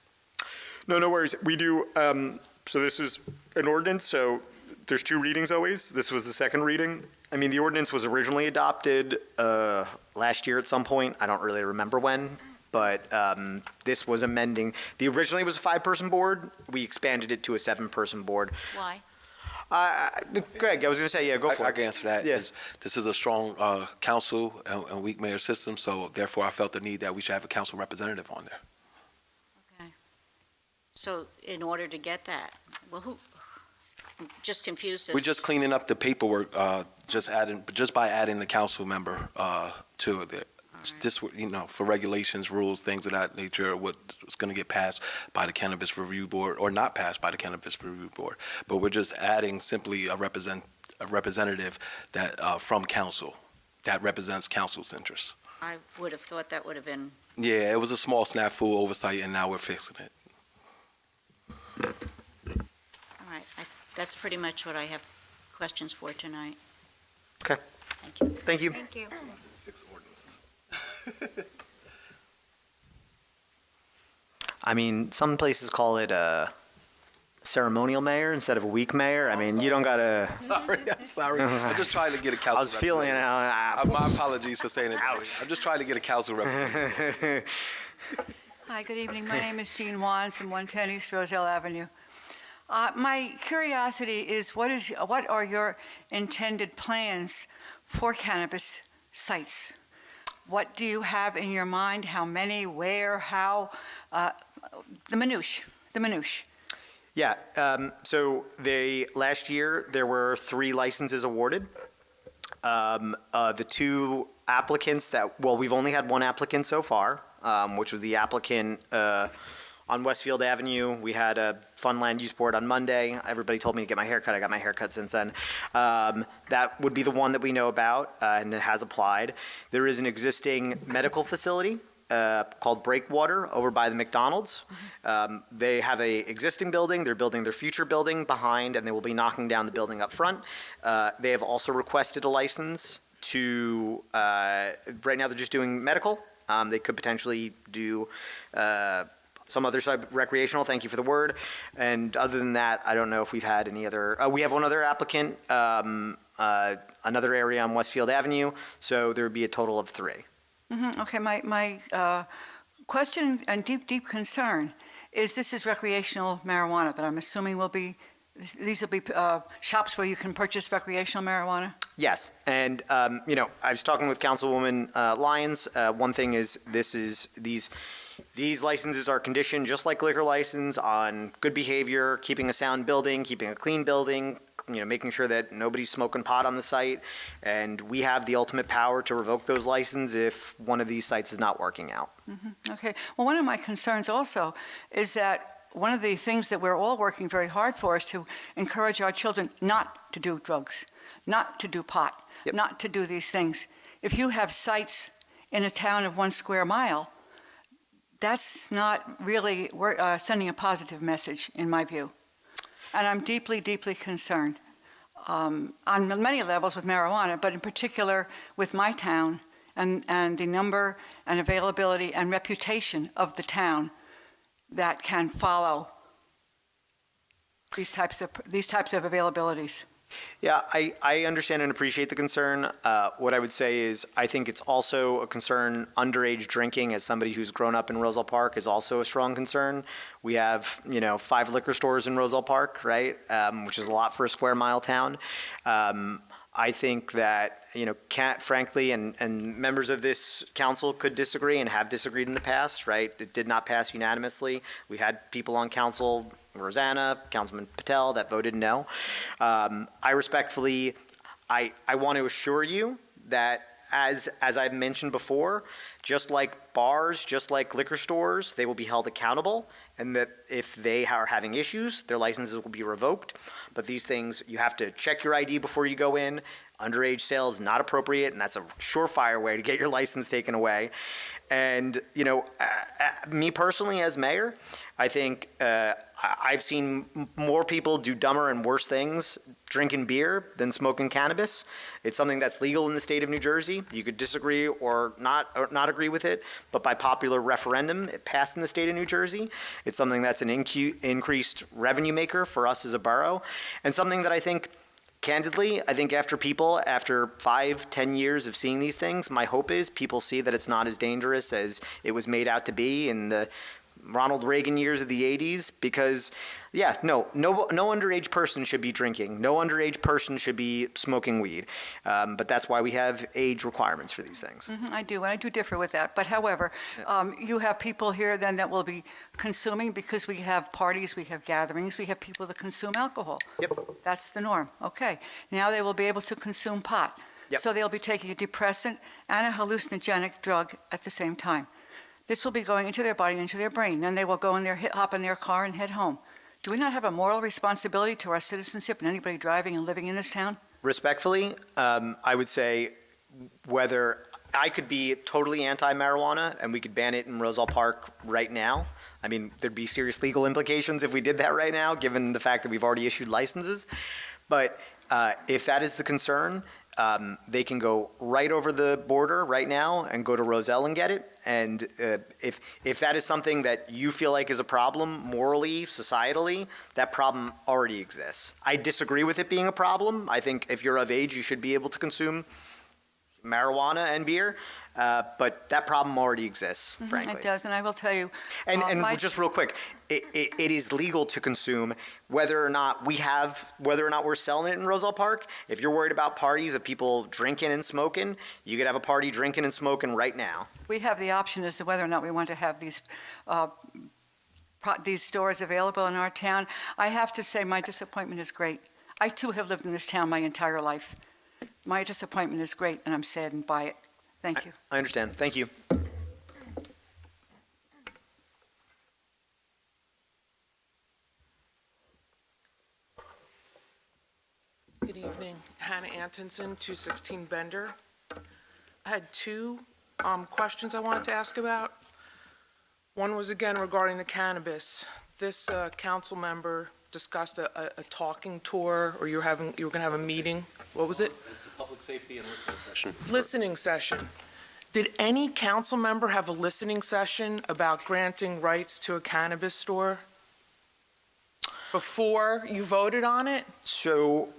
[SPEAKER 1] No worries. We do, so this is an ordinance, so there's two readings always. This was the second reading. I mean, the ordinance was originally adopted last year at some point. I don't really remember when, but this was amending. Originally was a 5-person board. We expanded it to a 7-person board.
[SPEAKER 17] why?
[SPEAKER 1] Greg, I was going to say, yeah, go for it.
[SPEAKER 8] I can answer that.
[SPEAKER 1] Yeah.
[SPEAKER 8] This is a strong council and weak mayor system, so therefore I felt the need that we should have a council representative on there.
[SPEAKER 17] Okay. So in order to get that, well, I'm just confused as.
[SPEAKER 8] We're just cleaning up the paperwork, just by adding the council member to it. Just, for regulations, rules, things of that nature, what's going to get passed by the Cannabis Review Board or not passed by the Cannabis Review Board. But we're just adding simply a representative that from council that represents council's interests.
[SPEAKER 17] I would have thought that would have been,
[SPEAKER 8] Yeah, it was a small snafu oversight, and now we're fixing it.
[SPEAKER 17] all right. That's pretty much what I have questions for tonight.
[SPEAKER 1] Okay.
[SPEAKER 17] Thank you.
[SPEAKER 1] Thank you.
[SPEAKER 13] Thank you.
[SPEAKER 1] I mean, some places call it a ceremonial mayor instead of a weak mayor. I mean, you don't got to.
[SPEAKER 8] I'm sorry. I'm just trying to get a council.
[SPEAKER 1] I was feeling it.
[SPEAKER 8] My apologies for saying it. I'm just trying to get a council representative.
[SPEAKER 18] Hi, good evening. My name is Jean Wands from 110 East Roselle Avenue. My curiosity is what are your intended plans for cannabis sites? What do you have in your mind? How many? Where? How? The minutiae.
[SPEAKER 1] Yeah. So last year there were 3 licenses awarded. The 2 applicants we've only had 1 applicant so far, which was the applicant on Westfield Avenue. We had a Fun Land Use Board on Monday. Everybody told me to get my hair cut. I got my hair cut since then. That would be the one that we know about, and it has applied. There is an existing medical facility called Breakwater over by the McDonald's. They have a existing building. They're building their future building behind, and they will be knocking down the building up front. They have also requested a license to, right now they're just doing medical. They could potentially do some other side recreational, thank you for the word. And other than that, I don't know if we've had any other, we have one other applicant, another area on Westfield Avenue, so there would be a total of 3.
[SPEAKER 18] Okay, my question and deep concern is this is recreational marijuana that I'm assuming these will be shops where you can purchase recreational marijuana?
[SPEAKER 1] Yes, and I was talking with Councilwoman Lyons. One thing is these licenses are conditioned just like liquor license on good behavior, keeping a sound building, keeping a clean building, making sure that nobody's smoking pot on the site, and we have the ultimate power to revoke those licenses if one of these sites is not working out.
[SPEAKER 18] Okay. Well, one of my concerns also is that one of the things that we're all working very hard for is to encourage our children not to do drugs, not to do pot, not to do these things. If you have sites in a town of 1 square mile, that's not really sending a positive message, in my view. And I'm deeply, deeply concerned on many levels with marijuana, but in particular with my town and the number and availability and reputation of the town that can follow these types of availabilities.
[SPEAKER 1] Yeah, I understand and appreciate the concern. What I would say is I think it's also a concern. Underage drinking, as somebody who's grown up in Roselle Park, is also a strong concern. We have, 5 liquor stores in Roselle Park, right, which is a lot for a square mile town. I think that, frankly, and members of this council could disagree and have disagreed in the past, right? It did not pass unanimously. We had people on council, Rosanna, Councilman Patel, that voted no. I respectfully, I want to assure you that as I've mentioned before, just like bars, just like liquor stores, they will be held accountable, and that if they are having issues, their licenses will be revoked. But these things, you have to check your ID before you go in, underage sale is not appropriate, and that's a surefire way to get your license taken away. And, me personally as mayor, I think I've seen more people do dumber and worse things drinking beer than smoking cannabis. It's something that's legal in the state of New Jersey. You could disagree or not agree with it, but by popular referendum, it passed in the state of New Jersey. It's something that's an increased revenue maker for us as a borough, and something that I think, candidly, I think after 5-10 years of seeing these things, my hope is people see that it's not as dangerous as it was made out to be in the Ronald Reagan years of the 80s, because, no underage person should be drinking. No underage person should be smoking weed. But that's why we have age requirements for these things.
[SPEAKER 18] I do, and I do differ with that. But however, you have people here then that will be consuming, because we have parties, we have gatherings, we have people that consume alcohol.
[SPEAKER 1] Yep.
[SPEAKER 18] That's the norm. Okay. Now they will be able to consume pot.
[SPEAKER 1] Yep.
[SPEAKER 18] So they'll be taking a depressant and a hallucinogenic drug at the same time. This will be going into their body and into their brain. Then they will go in their hop in their car and head home. Do we not have a moral responsibility to our citizenship and anybody driving and living in this town?
[SPEAKER 1] Respectfully, I would say whether I could be totally anti-marijuana and we could ban it in Roselle Park right now. I mean, there'd be serious legal implications if we did that right now, given the fact that we've already issued licenses. But if that is the concern, they can go right over the border right now and go to Roselle and get it. And if that is something that you feel like is a problem morally, societally, that problem already exists. I disagree with it being a problem. I think if you're of age, you should be able to consume marijuana and beer, but that problem already exists, frankly.
[SPEAKER 18] It does, and I will tell you.
[SPEAKER 1] And just real quick, it is legal to consume whether or not we're selling it in Roselle Park. If you're worried about parties of people drinking and smoking, you could have a party drinking and smoking right now.
[SPEAKER 18] We have the option as to whether or not we want to have these stores available in our town. I have to say my disappointment is great. I too have lived in this town my entire life. My disappointment is great, and I'm saddened by it. Thank you.
[SPEAKER 1] I understand. Thank you.
[SPEAKER 19] Good evening. Hannah Antonson, 216 Bender. I had two questions I wanted to ask about. One was again regarding the cannabis. This council member discussed a talking tour, or you were going to have a meeting. What was it?
[SPEAKER 14] It's a public safety and listening session.
[SPEAKER 19] Listening session. Did any council member have a listening session about granting rights to a cannabis store before you voted on it?
[SPEAKER 1] So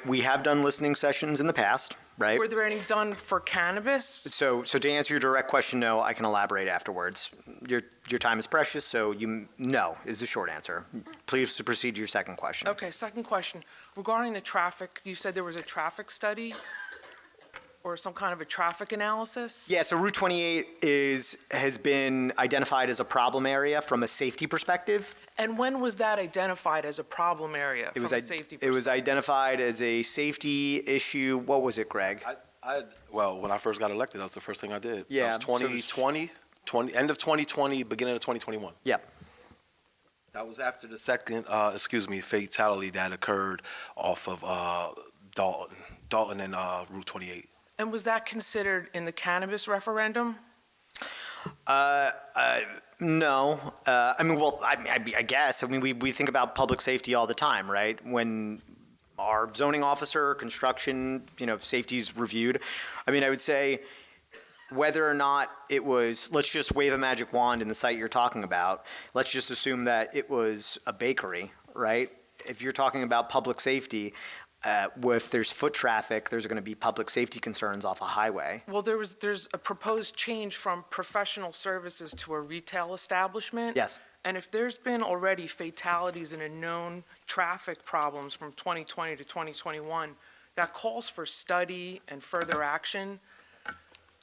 [SPEAKER 1] we have done listening sessions in the past, right?
[SPEAKER 19] Were there any done for cannabis?
[SPEAKER 1] So to answer your direct question, no. I can elaborate afterwards. Your time is precious, so no is the short answer. Please proceed to your second question.
[SPEAKER 19] Okay, second question. Regarding the traffic, you said there was a traffic study or some kind of a traffic analysis?
[SPEAKER 1] Yeah, so Route 28 has been identified as a problem area from a safety perspective.
[SPEAKER 19] And when was that identified as a problem area from a safety perspective?
[SPEAKER 1] It was identified as a safety issue. What was it, Greg?
[SPEAKER 8] Well, when I first got elected, that was the first thing I did.
[SPEAKER 1] Yeah.
[SPEAKER 8] That was 2020, end of 2020, beginning of 2021.
[SPEAKER 1] Yeah.
[SPEAKER 8] That was after the second, fatality that occurred off of Dalton and Route 28.
[SPEAKER 19] And was that considered in the cannabis referendum?
[SPEAKER 1] No. I guess. I mean, we think about public safety all the time, right? When our zoning officer, construction, safety is reviewed. I mean, I would say whether or not it was, let's just wave a magic wand in the site you're talking about. Let's just assume that it was a bakery, right? If you're talking about public safety, if there's foot traffic, there's going to be public safety concerns off a highway.
[SPEAKER 19] Well, there's a proposed change from professional services to a retail establishment.
[SPEAKER 1] Yes.
[SPEAKER 19] And if there's been already fatalities and a known traffic problems from 2020 to 2021, that calls for study and further action.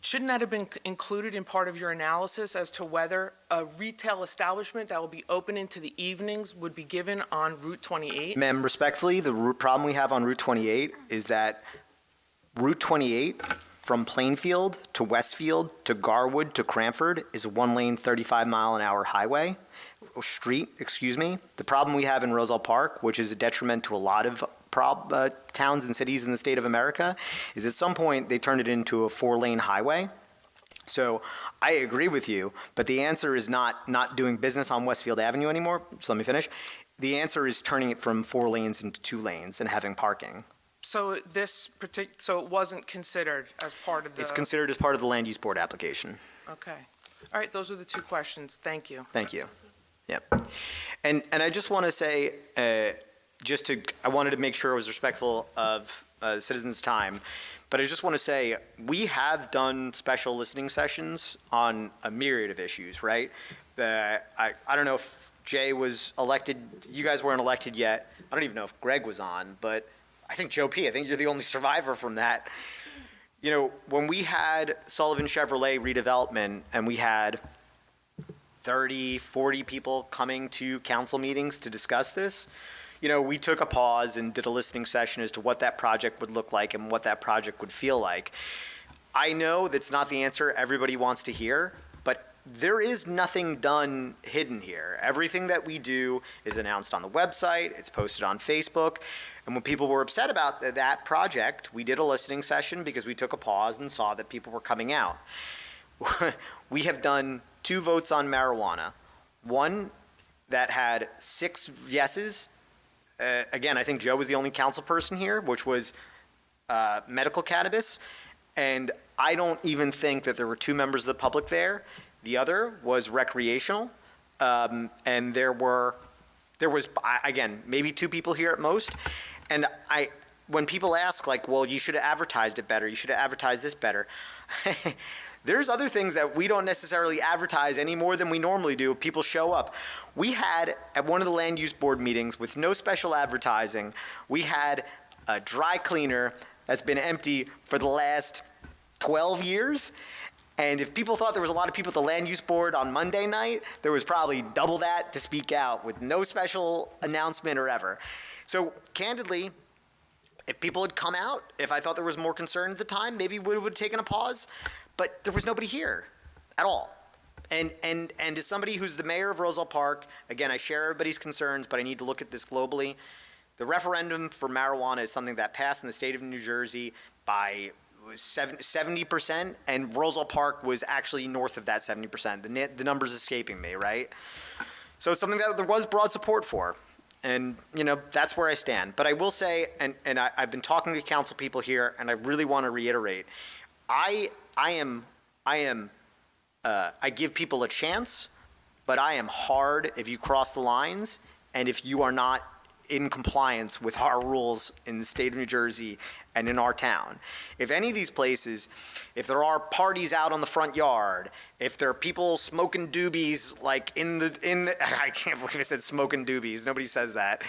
[SPEAKER 19] Shouldn't that have been included in part of your analysis as to whether a retail establishment that will be open into the evenings would be given on Route 28?
[SPEAKER 1] Ma'am, respectfully, the problem we have on Route 28 is that Route 28 from Plainfield to Westfield to Garwood to Cranford is a one-lane 35-mile-an-hour street. The problem we have in Roselle Park, which is a detriment to a lot of towns and cities in the state of America, is at some point they turned it into a 4-lane highway. So I agree with you, but the answer is not doing business on Westfield Avenue anymore. So let me finish. The answer is turning it from 4 lanes into 2 lanes and having parking.
[SPEAKER 19] So so it wasn't considered as part of the...
[SPEAKER 1] It's considered as part of the land use board application.
[SPEAKER 19] Okay. All right, those are the 2 questions. Thank you.
[SPEAKER 1] Thank you. Yep. And I just want to say, I wanted to make sure I was respectful of citizens' time, but I just want to say, we have done special listening sessions on a myriad of issues, right? I don't know if Jay was elected, you guys weren't elected yet. I don't even know if Greg was on, but I think Joe P., I think you're the only survivor from that. You know, when we had Sullivan Chevrolet redevelopment and we had 30, 40 people coming to council meetings to discuss this, you know, we took a pause and did a listening session as to what that project would look like and what that project would feel like. I know that's not the answer everybody wants to hear, but there is nothing done hidden here. Everything that we do is announced on the website, it's posted on Facebook. And when people were upset about that project, we did a listening session because we took a pause and saw that people were coming out. We have done 2 votes on marijuana. One that had 6 yeses. Again, I think Joe was the only council person here, which was medical cannabis. And I don't even think that there were 2 members of the public there. The other was recreational. And there was, again, maybe 2 people here at most. And when people ask, like, well, you should have advertised it better, you should have advertised this better, there's other things that we don't necessarily advertise any more than we normally do. People show up. We had, at one of the land use board meetings, with no special advertising, we had a dry cleaner that's been empty for the last 12 years. And if people thought there was a lot of people at the land use board on Monday night, there was probably double that to speak out with no special announcement or ever. So candidly, if people had come out, if I thought there was more concern at the time, maybe we would have taken a pause, but there was nobody here at all. And as somebody who's the mayor of Roselle Park, again, I share everybody's concerns, but I need to look at this globally. The referendum for marijuana is something that passed in the state of New Jersey by 70%, and Roselle Park was actually north of that 70%. The number's escaping me, right? So it's something that there was broad support for. And, you know, that's where I stand. But I will say, and I've been talking to council people here, and I really want to reiterate, I give people a chance, but I am hard if you cross the lines and if you are not in compliance with our rules in the state of New Jersey and in our town. If any of these places, if there are parties out on the front yard, if there are people smoking doobies like in the I can't believe I said smoking doobies, nobody says that,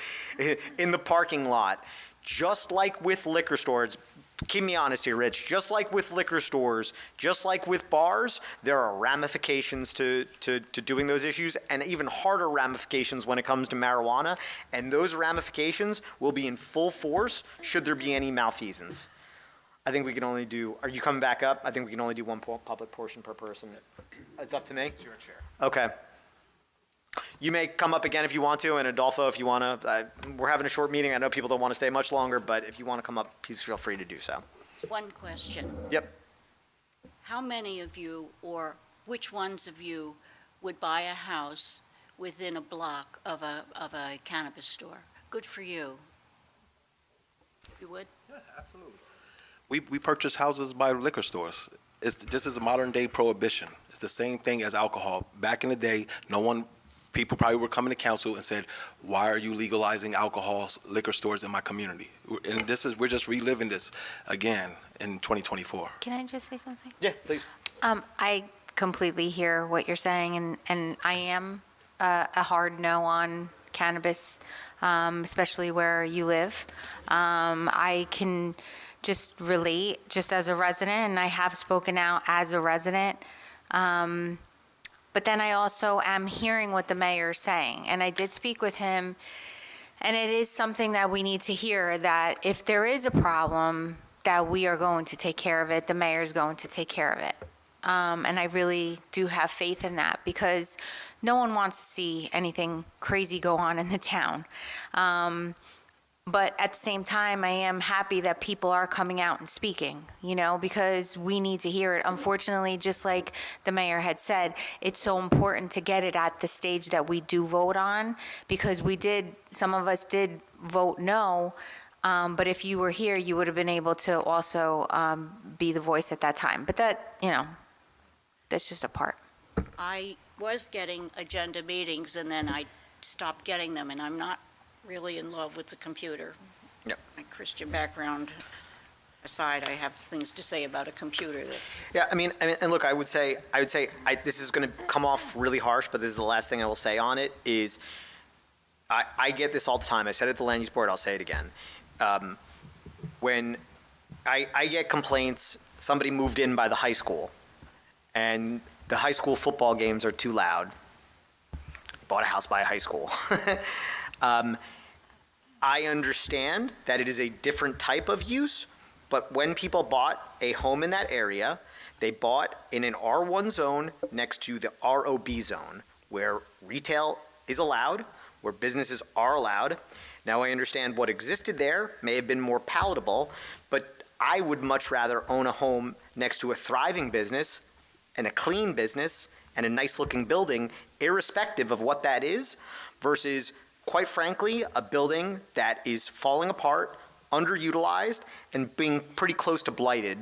[SPEAKER 1] in the parking lot, just like with liquor stores, keep me honest here, Rich, just like with liquor stores, just like with bars, there are ramifications to doing those issues, and even harder ramifications when it comes to marijuana, and those ramifications will be in full force should there be any malfeasance. I think we can only do, are you coming back up? I think we can only do 1 public portion per person. It's up to me? It's your chair. Okay. You may come up again if you want to, and Adolfo, if you want to. We're having a short meeting. I know people don't want to stay much longer, but if you want to come up, please feel free to do so.
[SPEAKER 17] One question.
[SPEAKER 1] Yep.
[SPEAKER 17] How many of you, or which ones of you, would buy a house within a block of a cannabis store? Good for you. You would?
[SPEAKER 8] Yeah, absolutely. We purchase houses by liquor stores. This is a modern day prohibition. It's the same thing as alcohol. Back in the day, people probably were coming to council and said, why are you legalizing alcohol liquor stores in my community? And we're just reliving this again in 2024.
[SPEAKER 13] Can I just say something?
[SPEAKER 1] Yeah, please.
[SPEAKER 13] I completely hear what you're saying, and I am a hard no on cannabis, especially where you live. I can just relate, just as a resident, and I have spoken out as a resident. But then I also am hearing what the mayor is saying, and I did speak with him, and it is something that we need to hear, that if there is a problem, that we are going to take care of it, the mayor is going to take care of it. And I really do have faith in that, because no one wants to see anything crazy go on in the town. But at the same time, I am happy that people are coming out and speaking, because we need to hear it. Unfortunately, just like the mayor had said, it's so important to get it at the stage that we do vote on, because some of us did vote no, but if you were here, you would have been able to also be the voice at that time. But that's just a part.
[SPEAKER 17] I was getting agenda meetings, and then I stopped getting them, and I'm not really in love with the computer.
[SPEAKER 1] Yep.
[SPEAKER 17] My Christian background aside, I have things to say about a computer that.
[SPEAKER 1] Yeah, I mean, and look, I would say, this is going to come off really harsh, but this is the last thing I will say on it, is I get this all the time. I said it at the land use board, I'll say it again. When I get complaints, somebody moved in by the high school, and the high school football games are too loud. Bought a house by a high school. I understand that it is a different type of use, but when people bought a home in that area, they bought in an R1 zone next to the ROB zone, where retail is allowed, where businesses are allowed. Now, I understand what existed there may have been more palatable, but I would much rather own a home next to a thriving business and a clean business and a nice-looking building, irrespective of what that is, versus, quite frankly, a building that is falling apart, underutilized, and being pretty close to blighted.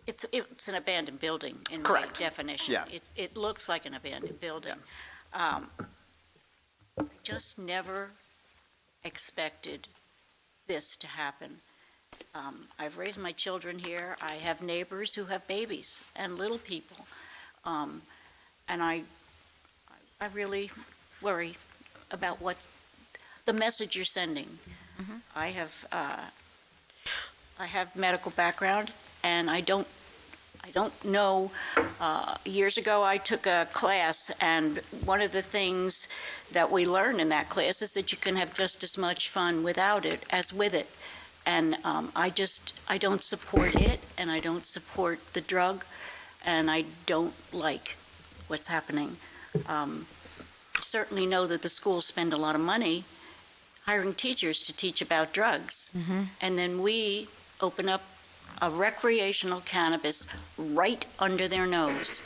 [SPEAKER 17] It's an abandoned building in my
[SPEAKER 1] Correct.
[SPEAKER 17] definition.
[SPEAKER 1] Yeah.
[SPEAKER 17] It looks like an abandoned building. I just never expected this to happen. I've raised my children here. I have neighbors who have babies and little people. And I really worry about what's the message you're sending.
[SPEAKER 13] Mm-hmm.
[SPEAKER 17] I have medical background, and I don't know. Years ago, I took a class, and one of the things that we learned in that class is that you can have just as much fun without it as with it. And I don't support it, and I don't support the drug, and I don't like what's happening. Certainly know that the schools spend a lot of money hiring teachers to teach about drugs.
[SPEAKER 13] Mm-hmm.
[SPEAKER 17] And then we open up a recreational cannabis right under their nose.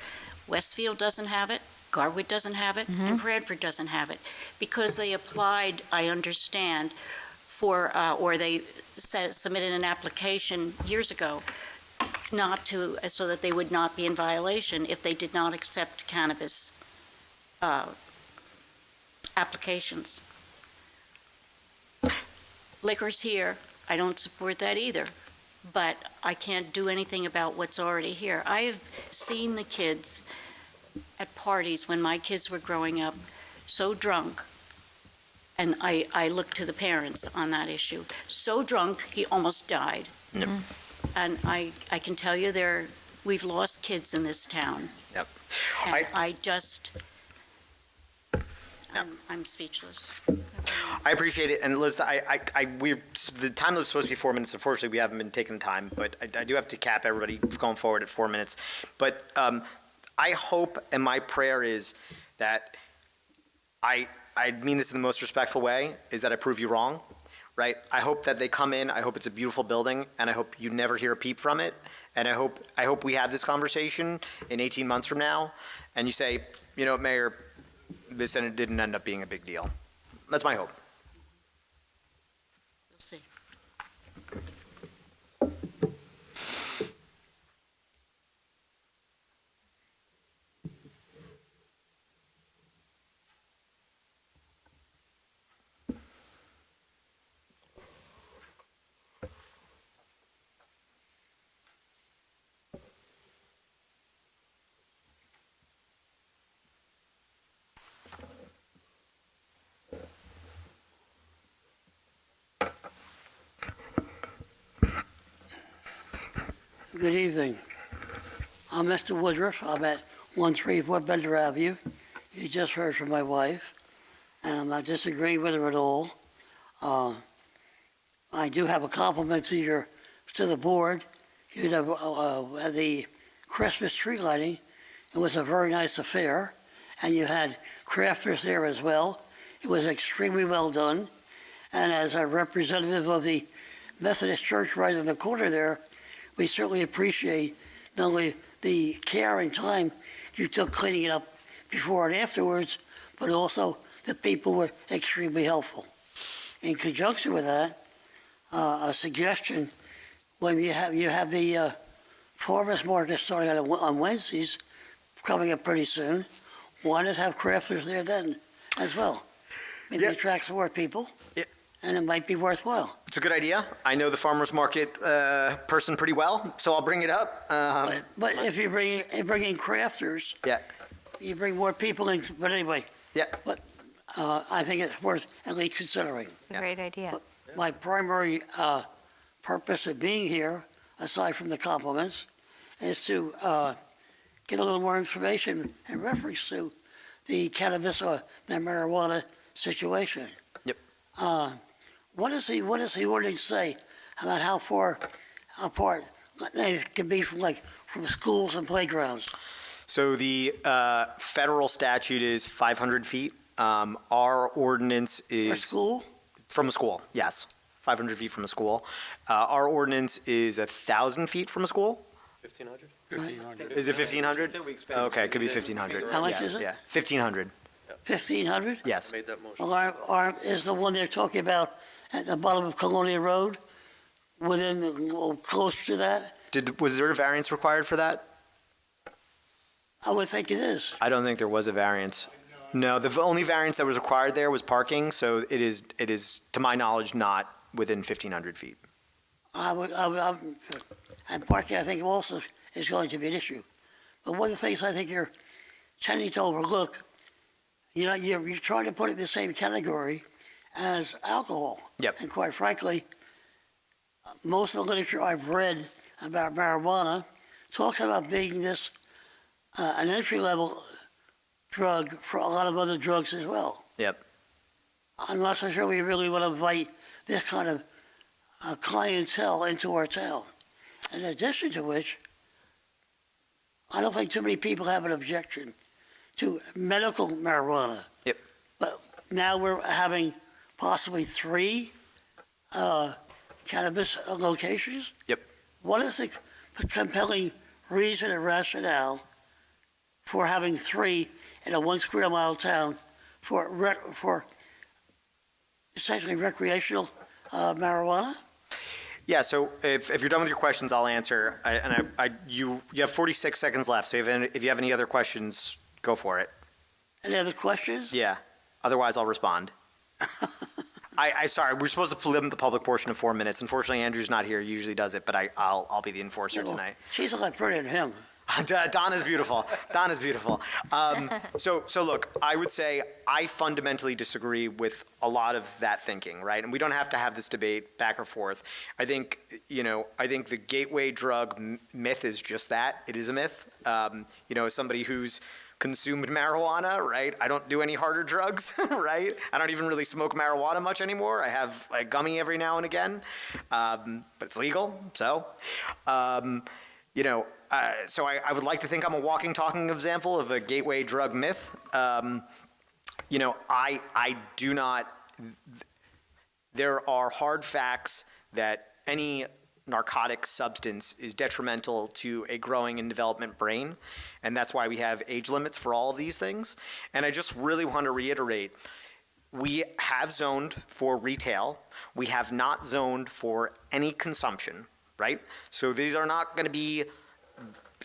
[SPEAKER 17] Westfield doesn't have it, Garwood doesn't have it,
[SPEAKER 13] Mm-hmm.
[SPEAKER 17] and Bradford doesn't have it, because they applied, I understand, for, or they submitted an application years ago so that they would not be in violation if they did not accept cannabis applications. Liquor's here. I don't support that either, but I can't do anything about what's already here. I have seen the kids at parties when my kids were growing up so drunk, and I look to the parents on that issue, so drunk he almost died.
[SPEAKER 1] Yep.
[SPEAKER 17] And I can tell you we've lost kids in this town.
[SPEAKER 1] Yep.
[SPEAKER 17] And I'm speechless.
[SPEAKER 1] I appreciate it, and Liz, the time was supposed to be 4 minutes. Unfortunately, we haven't been taking the time, but I do have to cap everybody going forward at 4 minutes. But I hope, and my prayer is that I mean this in the most respectful way, is that I prove you wrong, right? I hope that they come in. I hope it's a beautiful building, and I hope you never hear a peep from it. And I hope we have this conversation in 18 months from now, and you say, you know, Mayor, this didn't end up being a big deal. That's my hope.
[SPEAKER 17] We'll see.
[SPEAKER 20] Good evening. I'm Mr. Woodruff. I'm at 134 Bender Avenue. You just heard from my wife, and I'm not disagreeing with her at all. I do have a compliment to the board. You know, at the Christmas tree lighting, it was a very nice affair, and you had crafters there as well. It was extremely well done, And as a representative of the Methodist Church right in the corner there, we certainly appreciate not only the care and time you took cleaning it up before and afterwards, but also the people were extremely helpful. In conjunction with that, a suggestion, when you have the farmers market starting on Wednesdays, coming up pretty soon, why not have crafters there then as well? Maybe attract some more people, and it might be worthwhile.
[SPEAKER 1] It's a good idea. I know the farmer's market person pretty well, so I'll bring it up.
[SPEAKER 20] But if you bring in crafters, you bring more people in. But anyway, But I think it's worth at least considering.
[SPEAKER 13] Great idea.
[SPEAKER 20] But my primary purpose of being here, aside from the compliments, is to get a little more information in reference to the cannabis or the marijuana situation.
[SPEAKER 1] Yep.
[SPEAKER 20] What does the ordinance say about how far apart they can be from schools and playgrounds?
[SPEAKER 1] So the federal statute is 500 feet. Our ordinance is...
[SPEAKER 20] A school?
[SPEAKER 1] From a school, yes. 500 feet from a school. Our ordinance is 1,000 feet from a school.
[SPEAKER 14] 1,500?
[SPEAKER 1] 1,500. Is it 1,500? Okay, it could be 1,500.
[SPEAKER 20] How much is it?
[SPEAKER 1] Yeah, 1,500.
[SPEAKER 20] 1,500?
[SPEAKER 1] Yes.
[SPEAKER 14] Made that motion.
[SPEAKER 20] Well, is the one they're talking about at the bottom of Colonia Road, close to that?
[SPEAKER 1] Was there a variance required for that?
[SPEAKER 20] I would think it is.
[SPEAKER 1] I don't think there was a variance. No, the only variance that was required there was parking, so it is, to my knowledge, not within 1,500 feet.
[SPEAKER 20] And parking, I think, also is going to be an issue. But one of the things I think you're tending to overlook, you're trying to put it in the same category as alcohol.
[SPEAKER 1] Yep.
[SPEAKER 20] And quite frankly, most of the literature I've read about marijuana talks about being this an entry-level drug for a lot of other drugs as well.
[SPEAKER 1] Yep.
[SPEAKER 20] I'm not so sure we really want to invite this kind of clientele into our town. In addition to which, I don't think too many people have an objection to medical marijuana.
[SPEAKER 1] Yep.
[SPEAKER 20] But now we're having possibly 3 cannabis locations.
[SPEAKER 1] Yep.
[SPEAKER 20] What is the compelling reason and rationale for having 3 in a 1 square mile town for essentially recreational marijuana?
[SPEAKER 1] Yeah, so if you're done with your questions, I'll answer. You have 46 seconds left, so if you have any other questions, go for it.
[SPEAKER 20] Any other questions?
[SPEAKER 1] Yeah. Otherwise, I'll respond. Sorry, we're supposed to limit the public portion to 4 minutes. Unfortunately, Andrew's not here. He usually does it, but I'll be the enforcer tonight.
[SPEAKER 20] She's a lot prettier than him.
[SPEAKER 1] Donna's beautiful. Donna's beautiful. So look, I would say I fundamentally disagree with a lot of that thinking, right? And we don't have to have this debate back or forth. I think the gateway drug myth is just that. It is a myth. As somebody who's consumed marijuana, right? I don't do any harder drugs, right? I don't even really smoke marijuana much anymore. I have a gummy every now and again, but it's legal, so. So I would like to think I'm a walking, talking example of a gateway drug myth. I do not. There are hard facts that any narcotic substance is detrimental to a growing and development brain, and that's why we have age limits for all of these things. And I just really want to reiterate, we have zoned for retail. We have not zoned for any consumption, right? So these are not going to be.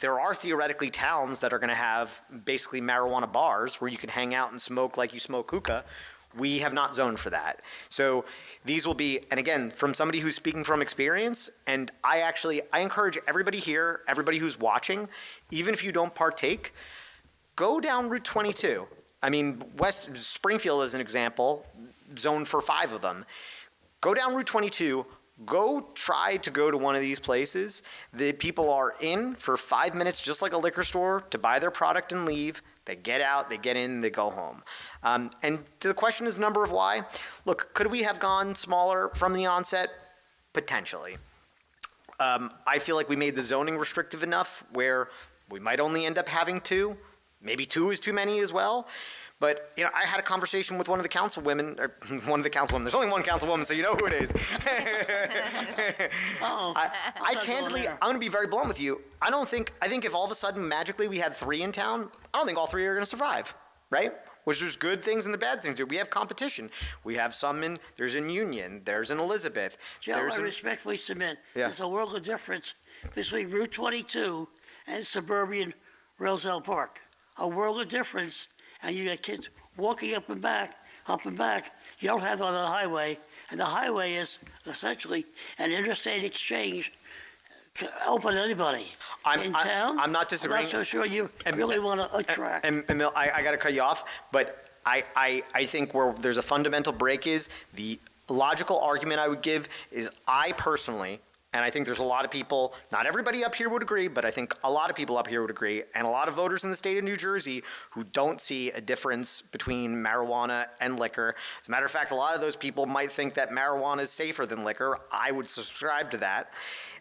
[SPEAKER 1] There are theoretically towns that are going to have basically marijuana bars where you can hang out and smoke like you smoke hookah. We have not zoned for that. So these will be, and again, from somebody who's speaking from experience, and I encourage everybody here, everybody who's watching, even if you don't partake, go down Route 22. I mean, West Springfield is an example, zoned for 5 of them. Go down Route 22. Go try to go to one of these places. The people are in for 5 minutes, just like a liquor store, to buy their product and leave. They get out, they get in, they go home. And the question is number of why. Look, could we have gone smaller from the onset? Potentially. I feel like we made the zoning restrictive enough where we might only end up having 2. Maybe 2 is too many as well. But, I had a conversation with one of the councilwomen, there's only one councilwoman, so you know who it is. I candidly, I'm going to be very blunt with you. I think if all of a sudden magically we had 3 in town, I don't think all 3 are going to survive, right? Which there's good things and the bad things. We have competition. We have there's in Union, there's in Elizabeth.
[SPEAKER 20] Joe, I respectfully submit,
[SPEAKER 1] Yeah.
[SPEAKER 20] there's a world of difference between Route 22 and suburban Roselle Park. A world of difference, and you got kids walking up and back. You don't have it on the highway, and the highway is essentially an interstate exchange open to anybody. In town,
[SPEAKER 1] I'm not disagreeing.
[SPEAKER 20] I'm not so sure you really want to attract.
[SPEAKER 1] And Mil, I got to cut you off, but I think where there's a fundamental break is the logical argument I would give is I personally, and I think there's a lot of people, not everybody up here would agree, but I think a lot of people up here would agree, and a lot of voters in the state of New Jersey who don't see a difference between marijuana and liquor. As a matter of fact, a lot of those people might think that marijuana is safer than liquor. I would subscribe to that.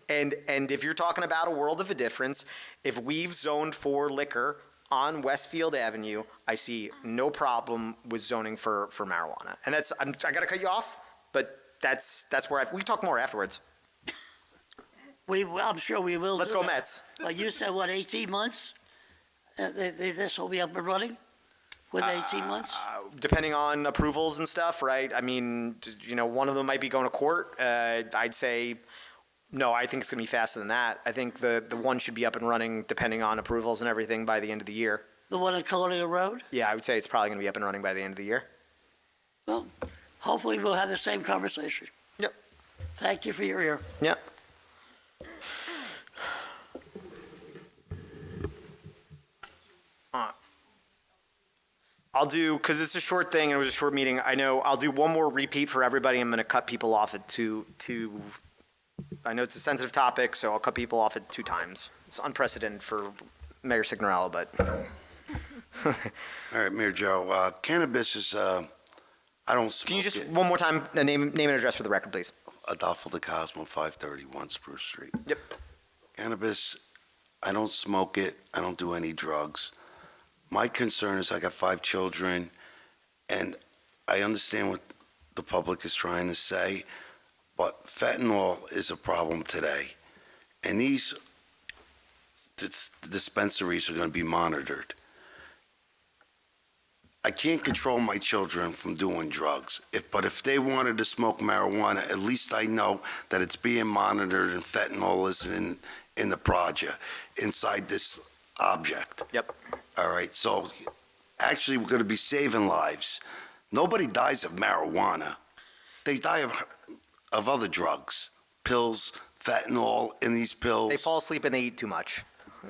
[SPEAKER 1] And if you're talking about a world of a difference, if we've zoned for liquor on Westfield Avenue, I see no problem with zoning for marijuana. And I got to cut you off, but that's where we can talk more afterwards.
[SPEAKER 20] I'm sure we will.
[SPEAKER 1] Let's go Mets.
[SPEAKER 20] Like you said, 18 months? This will be up and running within 18 months?
[SPEAKER 1] Depending on approvals and stuff, right? I mean, one of them might be going to court. I'd say, no, I think it's going to be faster than that. I think the one should be up and running, depending on approvals and everything, by the end of the year.
[SPEAKER 20] The one at Colonial Road?
[SPEAKER 1] Yeah, I would say it's probably going to be up and running by the end of the year.
[SPEAKER 20] Well, hopefully we'll have the same conversation.
[SPEAKER 1] Yep.
[SPEAKER 20] Thank you for your ear.
[SPEAKER 1] Yep. I'll do, because it's a short thing and it was a short meeting, I know I'll do one more repeat for everybody. I'm going to cut people off at two, I know it's a sensitive topic, so I'll cut people off at 2 times. It's unprecedented for Mayor Signorella, but.
[SPEAKER 15] All right, Mayor Joe, cannabis is, I don't smoke
[SPEAKER 1] Can you just,
[SPEAKER 15] it.
[SPEAKER 1] one more time, name and address for the record, please?
[SPEAKER 15] Adolfo de Cosmo, 531 Spruce Street.
[SPEAKER 1] Yep.
[SPEAKER 15] Cannabis, I don't smoke it. I don't do any drugs. My concern is I got 5 children, and I understand what the public is trying to say, but fentanyl is a problem today. And these dispensaries are going to be monitored. I can't control my children from doing drugs, but if they wanted to smoke marijuana, at least I know that it's being monitored and fentanyl is in the project, inside this object.
[SPEAKER 1] Yep.
[SPEAKER 15] All right, so actually we're going to be saving lives. Nobody dies of marijuana. They die of other drugs, pills, fentanyl in these pills.
[SPEAKER 1] They fall asleep and they eat too much.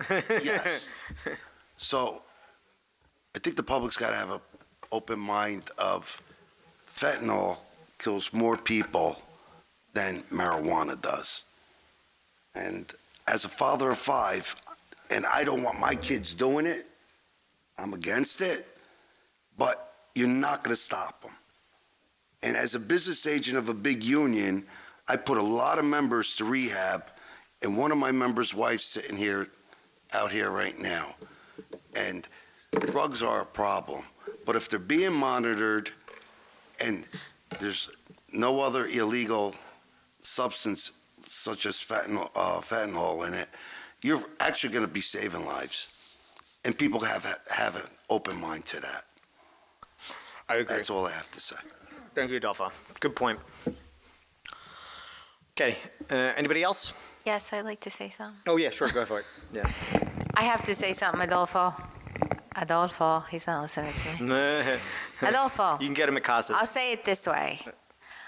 [SPEAKER 15] Yes. So I think the public's got to have an open mind of fentanyl kills more people than marijuana does. And as a father of 5, and I don't want my kids doing it, I'm against it, but you're not going to stop them. And as a business agent of a big union, I put a lot of members to rehab, and one of my members' wives sitting here, out here right now. And drugs are a problem, but if they're being monitored and there's no other illegal substance such as fentanyl in it, you're actually going to be saving lives. And people have an open mind to that.
[SPEAKER 1] I agree.
[SPEAKER 15] That's all I have to say.
[SPEAKER 1] Thank you, Adolfo. Good point. Okay, anybody else?
[SPEAKER 13] Yes, I'd like to say something.
[SPEAKER 1] Oh, yeah, sure, go for it. Yeah.
[SPEAKER 13] I have to say something, Adolfo. Adolfo, he's not listening to me. Adolfo.
[SPEAKER 1] You can get him at Costas.
[SPEAKER 13] I'll say it this way.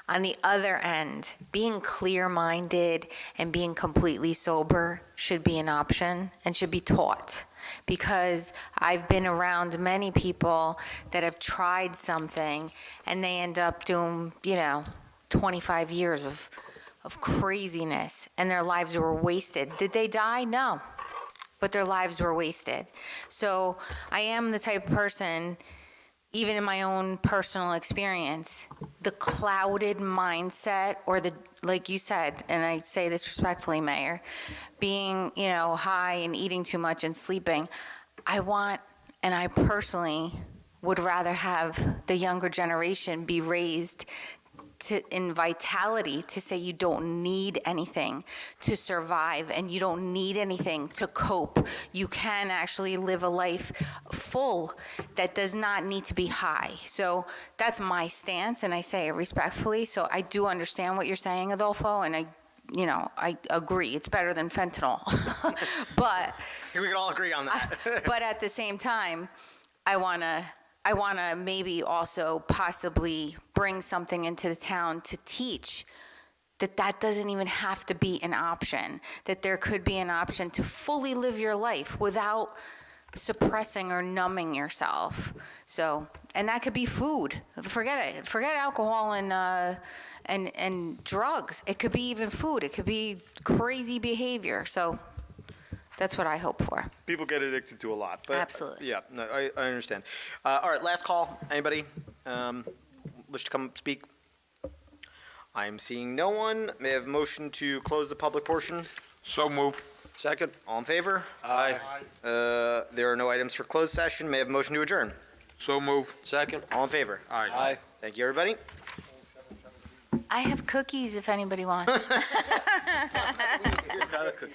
[SPEAKER 13] On the other end, being clear-minded and being completely sober should be an option and should be taught. Because I've been around many people that have tried something and they end up doing, 25 years of craziness and their lives were wasted. Did they die? No. But their lives were wasted. So I am the type of person, even in my own personal experience, the clouded mindset or like you said, and I say this respectfully, Mayor, being, high and eating too much and sleeping, I personally would rather have the younger generation be raised in vitality, to say you don't need anything to survive and you don't need anything to cope. You can actually live a life full that does not need to be high. So that's my stance, and I say it respectfully. So I do understand what you're saying, Adolfo, and I agree. It's better than fentanyl. But
[SPEAKER 1] I think we can all agree on that.
[SPEAKER 13] but at the same time, I want to maybe also possibly bring something into the town to teach that doesn't even have to be an option, that there could be an option to fully live your life without suppressing or numbing yourself. So, and that could be food. Forget it. Forget alcohol and drugs. It could be even food. It could be crazy behavior. So that's what I hope for.
[SPEAKER 1] People get addicted to a lot. But,
[SPEAKER 13] Absolutely.
[SPEAKER 1] Yeah, no, I understand. All right, last call. Anybody wish to come speak? I'm seeing no one. May I have a motion to close the public portion?
[SPEAKER 7] So move.
[SPEAKER 14] Second.
[SPEAKER 1] All in favor?
[SPEAKER 14] Aye.
[SPEAKER 1] There are no items for closed session. May I have a motion to adjourn?
[SPEAKER 7] So move.
[SPEAKER 14] Second.
[SPEAKER 1] All in favor?
[SPEAKER 7] Aye.
[SPEAKER 14] Aye.
[SPEAKER 1] Thank you, everybody.
[SPEAKER 13] I have cookies if anybody wants.
[SPEAKER 1] Here's got a cookie.